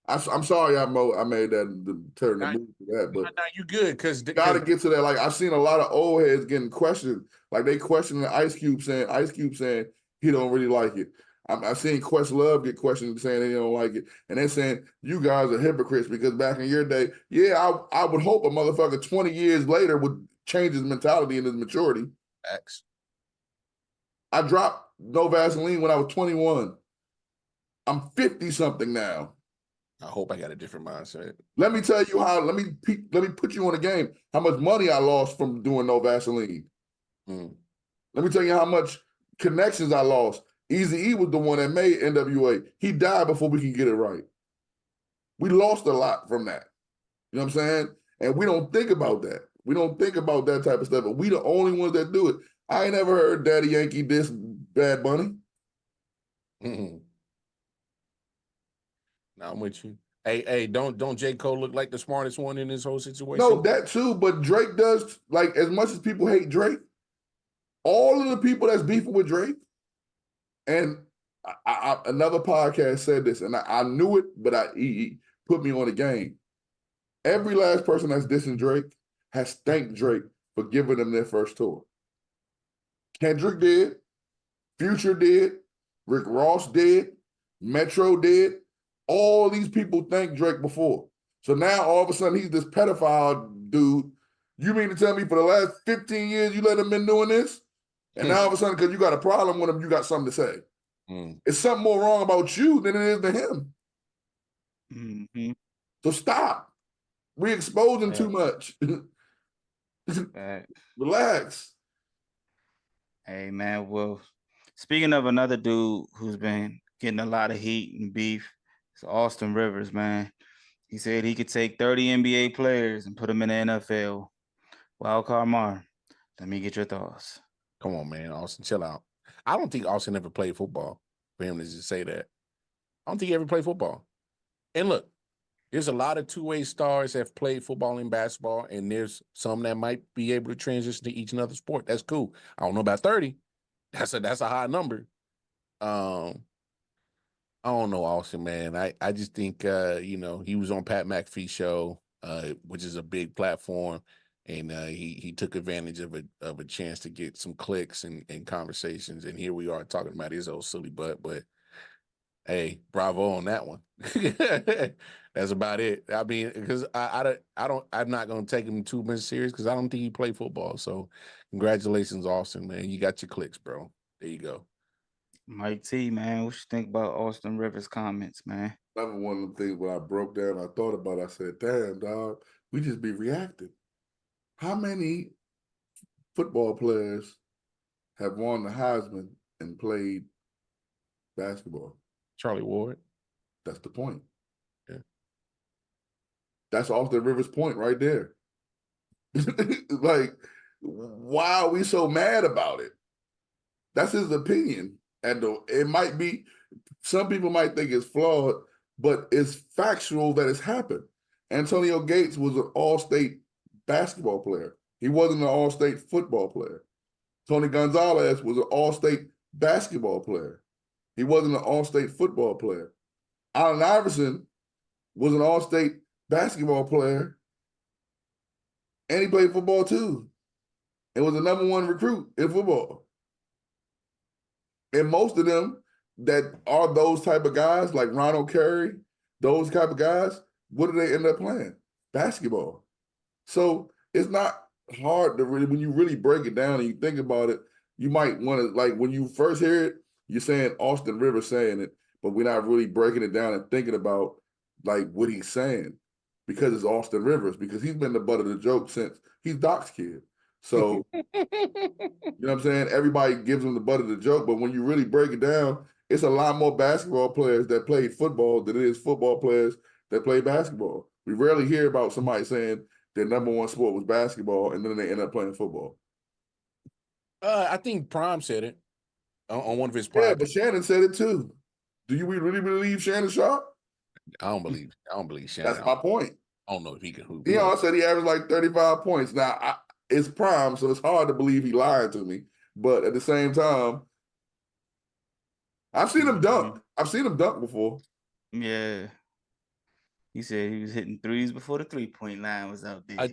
I'm sorry I made that turn the move to that, but you good because gotta get to that. Like, I've seen a lot of old heads getting questioned. Like, they questioning Ice Cube saying he don't really like it. I've seen Questlove get questioned saying they don't like it, and they're saying you guys are hypocrites because back in your day, yeah, I would hope a motherfucker 20 years later would change his mentality and his maturity. X. I dropped No Vaseline when I was 21. I'm 50 something now. I hope I got a different mindset. Let me tell you how. Let me put you on the game. How much money I lost from doing No Vaseline. Let me tell you how much connections I lost. Eazy-E was the one that made NWA. He died before we can get it right. We lost a lot from that. You know what I'm saying? And we don't think about that. We don't think about that type of stuff. But we the only ones that do it. I ain't never heard Daddy Yankee diss Bad Bunny. No, I'm with you. Hey, don't J. Cole look like the smartest one in this whole situation? No, that too. But Drake does, like, as much as people hate Drake, all of the people that's beefing with Drake, and another podcast said this, and I knew it, but he put me on the game. Every last person that's dissing Drake has thanked Drake for giving them their first tour. Kendrick did, Future did, Rick Ross did, Metro did. All these people thanked Drake before. So now all of a sudden he's this pedophile dude. You mean to tell me for the last 15 years you let him been doing this? And now all of a sudden, because you got a problem with him, you got something to say. It's something more wrong about you than it is to him. So stop. We exposing too much. Relax. Hey, man. Well, speaking of another dude who's been getting a lot of heat and beef, it's Austin Rivers, man. He said he could take 30 NBA players and put them in the NFL. Wildcard Mar, let me get your thoughts. Come on, man. Austin, chill out. I don't think Austin ever played football for him to just say that. I don't think he ever played football. And look, there's a lot of two-way stars that have played football and basketball, and there's some that might be able to transition to each another sport. That's cool. I don't know about 30. That's a high number. I don't know, Austin, man. I just think he was on Pat McAfee's show, which is a big platform, and he took advantage of a chance to get some clicks and conversations, and here we are talking about his old silly butt. But hey, bravo on that one. That's about it. I mean, because I'm not gonna take him too much serious because I don't think he played football. So congratulations, Austin, man. You got your clicks, bro. There you go. Mike T, man, what you think about Austin Rivers' comments, man? Another one of the things when I broke down, I thought about it, I said, damn, dog, we just be reacting. How many football players have won the Heisman and played basketball? Charlie Ward. That's the point. Yeah. That's Austin Rivers' point right there. Like, why are we so mad about it? That's his opinion. And it might be, some people might think it's flawed, but it's factual that it's happened. Antonio Gates was an all-state basketball player. He wasn't an all-state football player. Tony Gonzalez was an all-state basketball player. He wasn't an all-state football player. Allen Iverson was an all-state basketball player, and he played football too. And was the #1 recruit in football. And most of them that are those type of guys, like Ronald Curry, those type of guys, what do they end up playing? Basketball. So it's not hard to really, when you really break it down and you think about it, you might want to, like, when you first hear it, you're saying Austin Rivers saying it, but we're not really breaking it down and thinking about like what he's saying because it's Austin Rivers, because he's been the butt of the joke since he's Doc's kid. So, you know what I'm saying? Everybody gives him the butt of the joke, but when you really break it down, it's a lot more basketball players that play football than it is football players that play basketball. We rarely hear about somebody saying their number one sport was basketball and then they end up playing football. I think Prime said it on one of his Yeah, podcasts. but Shannon said it too. Do you really believe Shannon Sharp? I don't believe Shannon. That's my point. I don't know if he can hoop. Deion said he averaged like 35 points. Now, it's Prime, so it's hard to believe he lied to me. But at the same time, I've seen him dunk. I've seen him dunk before. Yeah. He said he was hitting threes before the 3-point line was out there.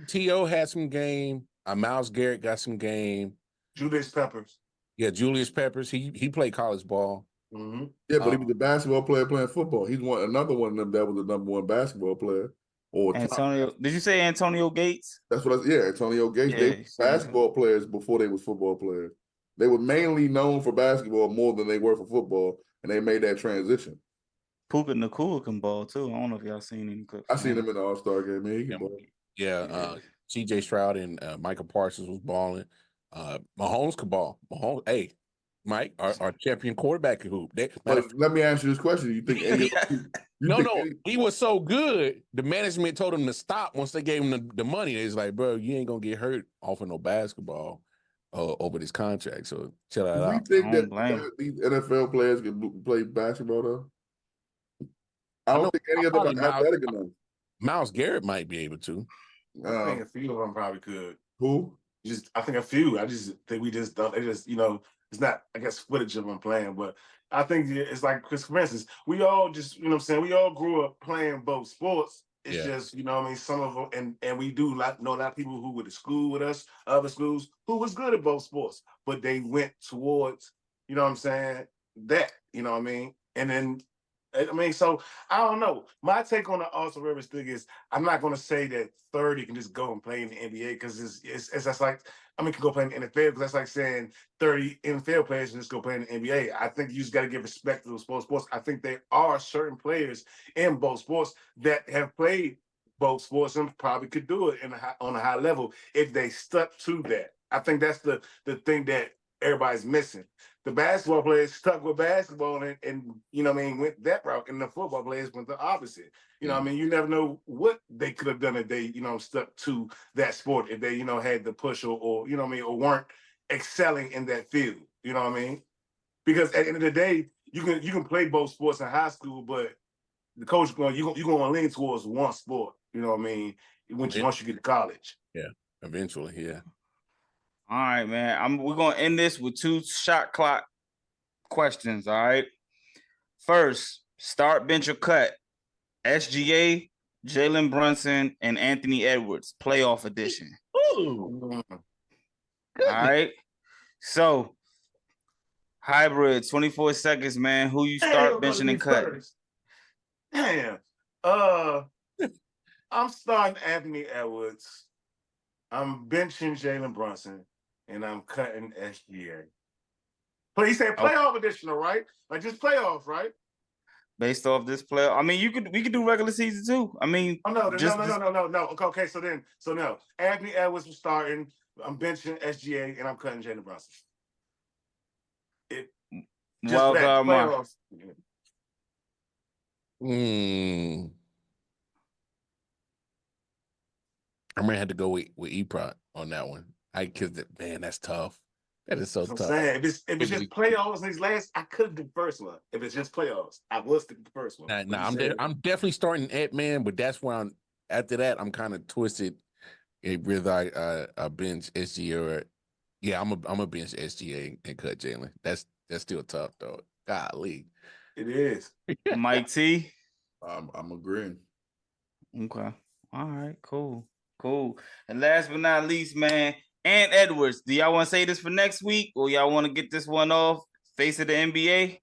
T.O. had some game. Myles Garrett got some game. Julius Peppers. Yeah, Julius Peppers. He played college ball. Mm-hmm. Yeah, but he was a basketball player playing football. He's another one of them that was the number one basketball player. Or Antonio, did you say Antonio Gates? That's what Antonio Gates. Yeah, they were basketball players before they was football players. They were mainly known for basketball more than they were for football, and they made that transition. Puka Nacua can ball too. I don't know if y'all seen any clips. I seen him in the All-Star game, man. He can ball. Yeah, C.J. Stroud and Michael Parsons was balling. Mahomes could ball. Mahomes, hey, Mike, our champion quarterback could hoop. Let me ask you this question: you think any of he was so good. The management told him to stop once they gave him the money. They was like, bro, you ain't gonna get hurt off of no basketball over this contract. So chill out. Do we think that these NFL players can play basketball though? I don't think any of them are athletic enough. Myles Garrett might be able to. I think a few of them probably could. Who? I think a few. I just think we just don't. They just, it's not, I guess, footage of them playing, but I think it's like, for instance, we all just, what I'm saying, we all grew up playing both sports. It's just, some of them, and we do know a lot of people who went to school with us, other schools, who was good at both sports, but they went towards, that, and then, so I don't know. My take on the Austin Rivers thing is I'm not going to say that 30 can just go and play in the NBA because it's that's like, can go play in the NFL because that's like saying 30 NFL players can just go play in the NBA. I think you just got to give respect to those both sports. I think there are certain players in both sports that have played both sports and probably could do it on a high level if they stuck to that. I think that's the thing that everybody's missing. The basketball players stuck with basketball and went that route, and the football players went the opposite. You never know what they could have done if they, stuck to that sport, if they, had the push or or weren't excelling in that field. Because at the end of the day, you can play both sports in high school, but the coach you're going to lean towards one sport. Once you get to college. Yeah, eventually, yeah. All right, man. We're gonna end this with 2 shot clock questions. All right. First, start, bench, or cut. SGA, Jalen Brunson, and Anthony Edwards, playoff edition. Ooh. All right. So, hybrid, 24 seconds, man. Who you start, benching, and cutting? Damn. I'm starting Anthony Edwards. I'm benching Jalen Brunson. And I'm cutting SGA. But he said playoff edition, right? Like just playoffs, right? Based off this playoff, we could do regular season too. No. Okay, so no. Anthony Edwards was starting. I'm benching SGA and I'm cutting Jalen Brunson. Playoffs. I'm gonna have to go with E-Prod on that one. Man, that's tough. That is so tough. I'm saying, if it's just playoffs these last, I could do the first one. If it's just playoffs, I will stick with the first one. I'm definitely starting Ant-Man, but that's where after that, I'm kind of twisted. Whether I bench SGA or I'm a bench SGA and cut Jalen. That's still tough though. Golly, it is. Mike T. I'm agreeing. Okay. All right. Cool. And last but not least, man, Ant Edwards. Do y'all want to say this for next week, or y'all want to get this one off? Face of the NBA.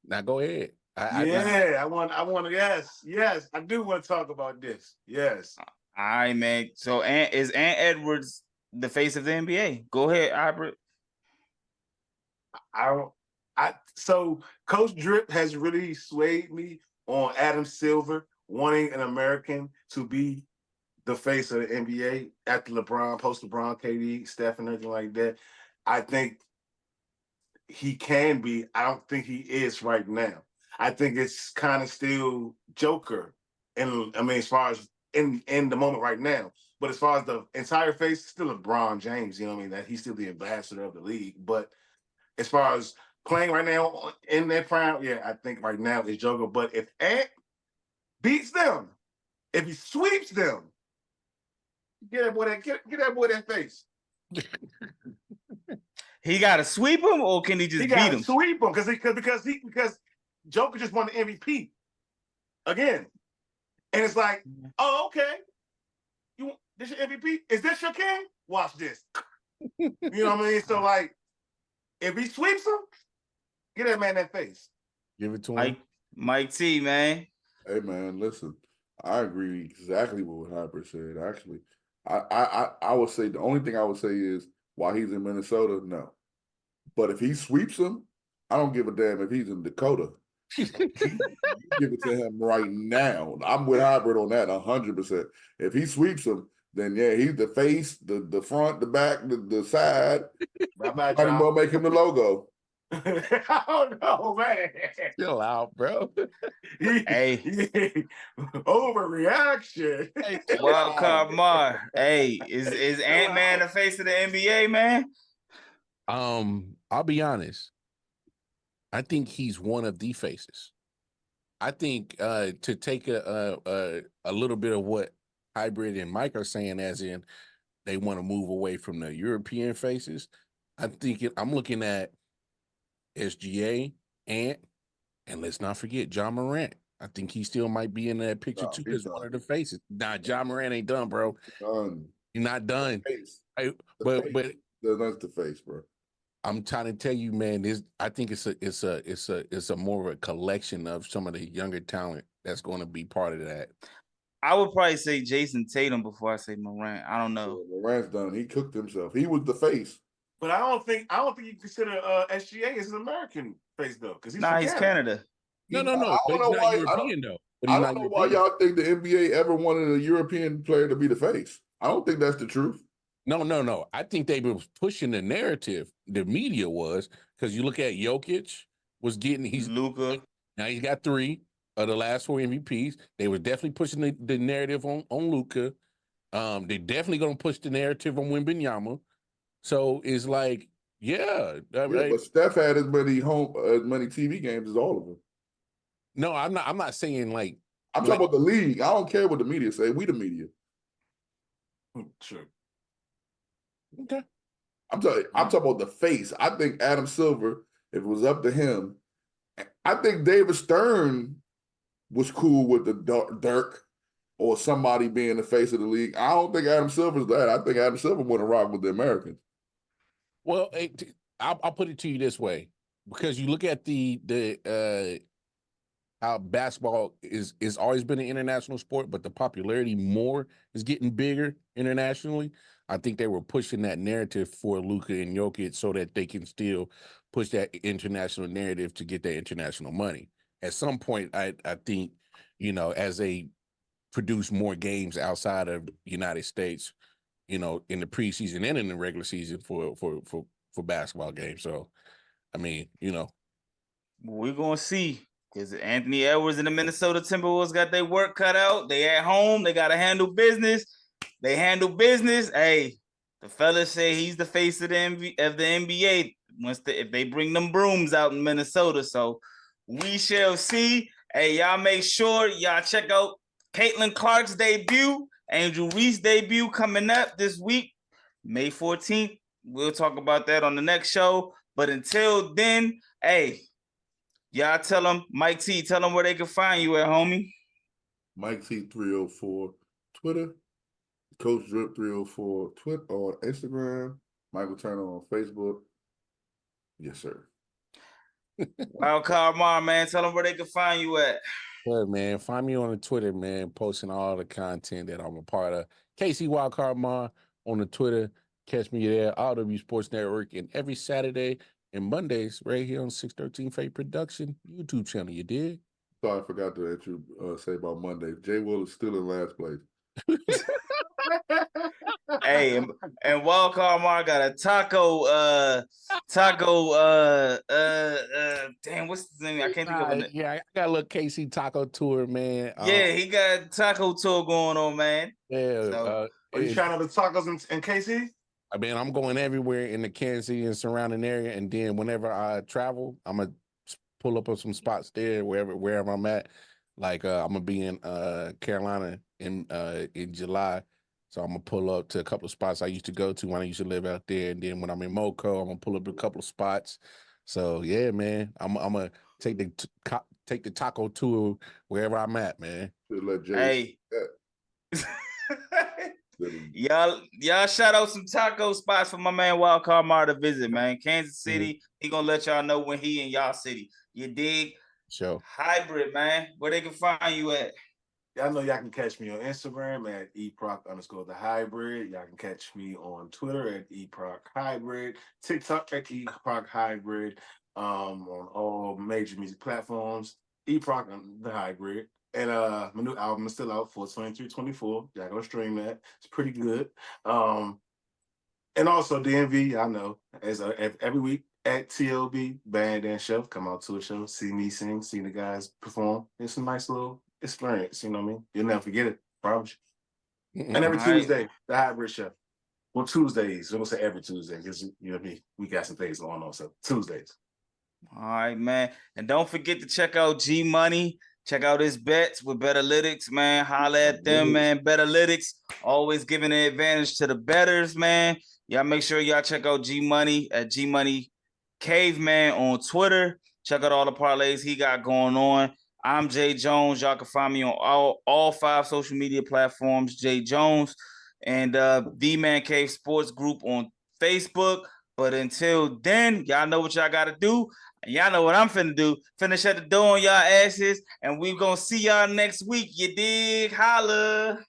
Now go ahead. I want to. Yes, I do want to talk about this. Yes. All right, man. So, is Ant Edwards the face of the NBA? Go ahead, Albert. So Coach Drip has really swayed me on Adam Silver wanting an American to be the face of the NBA after LeBron, post LeBron, KD, Steph, and everything like that. I think he can be. I don't think he is right now. I think it's kind of still Joker, and I mean, as far as in the moment right now. But as far as the entire face, still LeBron James. You know what I mean? That he's still the ambassador of the league. But as far as playing right now in that prime, yeah, I think right now is Joker. But if Ant beats them, if he sweeps them, get that boy that face. He got to sweep him, or can he just He beat got to him? sweep him because Joker just won the MVP again, and it's like, oh, okay, this your MVP? Is this your king? Watch this. You know what I mean? So like, if he sweeps him, get that man that face. Give it to him. Mike T, man. Hey man, listen, I agree exactly with what Hyper said. Actually, I would say the only thing I would say is while he's in Minnesota, no. But if he sweeps him, I don't give a damn if he's in Dakota. You give it to him right now. I'm with Hybrid on that 100%. If he sweeps him, then yeah, he's the face, the front, the back, the side. Bye-bye, Might as well make him the logo. Oh no, man! Chill out, bro. Hey. Overreaction. Hey, Wild card Mar. Hey, is Ant-Man the face of the NBA, man? I'll be honest. I think he's one of the faces. I think to take a little bit of what Hybrid and Mike are saying, as in they want to move away from the European faces. I'm looking at SGA, Ant, and let's not forget John Morant. I think he still might be in that picture too as one of the faces. Nah, John Morant ain't done, bro. Done. You're not done. But But that's the face, bro. I'm trying to tell you, man, I think it's a more of a collection of some of the younger talent that's going to be part of that. I would probably say Jason Tatum before I say Morant. I don't know. Yeah, Morant's done. He cooked himself. He was the face. But I don't think you consider SGA as an American face though, because Nah, he's Canada. No. I But don't know he's why. not European, though. But I he's don't not know why European. y'all think the NBA ever wanted a European player to be the face. I don't think that's the truth. No. I think they were pushing the narrative. The media was, because you look at Jokic was getting Luka. Now he's got 3 of the last 4 MVPs. They were definitely pushing the narrative on Luka. They're definitely going to push the narrative on Wembanyama. So it's like, yeah. But Steph had as many TV games as all of them. No, I'm not saying like. I'm talking about the league. I don't care what the media say. We the media. Sure. Okay. I'm talking about the face. I think Adam Silver, if it was up to him, I think David Stern was cool with the Dirk or somebody being the face of the league. I don't think Adam Silver's that. I think Adam Silver want to rock with the Americans. Well, I'll put it to you this way, because you look at the how basketball is always been an international sport, but the popularity more is getting bigger internationally. I think they were pushing that narrative for Luka and Jokic so that they can still push that international narrative to get that international money. At some point, I think, as they produce more games outside of the United States, in the preseason and in the regular season for basketball games. So, I mean, We're gonna see. Because Anthony Edwards and the Minnesota Timberwolves got their work cut out. They at home. They got to handle business. They handle business. Hey, the fellas say he's the face of the NBA if they bring them brooms out in Minnesota. So we shall see. Hey, y'all make sure y'all check out Caitlin Clark's debut, Angel Reese debut coming up this week, May 14th. We'll talk about that on the next show. But until then, hey, y'all tell them, Mike T, tell them where they can find you at, homie. Mike T 304 Twitter, Coach Drip 304 Twitter on Instagram, Michael Turner on Facebook. Yes, sir. Wild Card Mar, man, tell them where they can find you at. Good, man. Find me on the Twitter, man, posting all the content that I'm a part of. KC Wildcard Mar on the Twitter. Catch me there, RW Sports Network, and every Saturday and Mondays right here on 613 Faye Production YouTube channel. You did? Sorry, I forgot to say about Monday. Jay Will is still in last place. Hey, and Wildcard Mark got a damn, what's the name? I can't think of it. Yeah, I got a little KC taco tour, man. Yeah, he got taco tour going on, man. Yeah. So, Are you trying out the tacos in KC? I mean, I'm going everywhere in the Kansas City and surrounding area, and then whenever I travel, I'm gonna pull up on some spots there wherever I'm at. Like I'm gonna be in Carolina in July, so I'm gonna pull up to a couple of spots I used to go to when I used to live out there, and then when I'm in Moco, I'm gonna pull up a couple of spots. So yeah, man, I'm gonna take the taco tour wherever I'm at, man. Let Jay hey. Y'all shout out some taco spots for my man Wildcard Mar to visit, man. Kansas City, he gonna let y'all know when he in y'all city. You dig? Sure. Hybrid, man. Where they can find you at? Y'all know y'all can catch me on Instagram at eproc_the_hybrid. Y'all can catch me on Twitter at eprochybrid, TikTok at eprochybrid, on all major music platforms, eproc the hybrid. And my new album is still out, 4/23/24. Y'all go stream that. It's pretty good. And also DMV, I know, as every week at TLB Band and Show. Come out to a show, see me sing, see the guys perform. It's a nice little experience, you know what I mean? You'll never forget it, promise you. And every Tuesday, the hybrid show. Well, Tuesdays. I'm gonna say every Tuesday because you know me, we got some things going on. So Tuesdays. All right, man. And don't forget to check out G Money. Check out his bets with BetAlytics, man. Holla at them, man. BetAlytics, always giving an advantage to the bettors, man. Y'all make sure y'all check out G Money at G Money Caveman on Twitter. Check out all the parlays he got going on. I'm Jae Jones. Y'all can find me on all 5 social media platforms, Jae Jones, and The Man Cave Sports Group on Facebook. But until then, y'all know what y'all got to do. Y'all know what I'm finna do. Finna shut the door on y'all asses, and we gonna see y'all next week. You dig? Holla.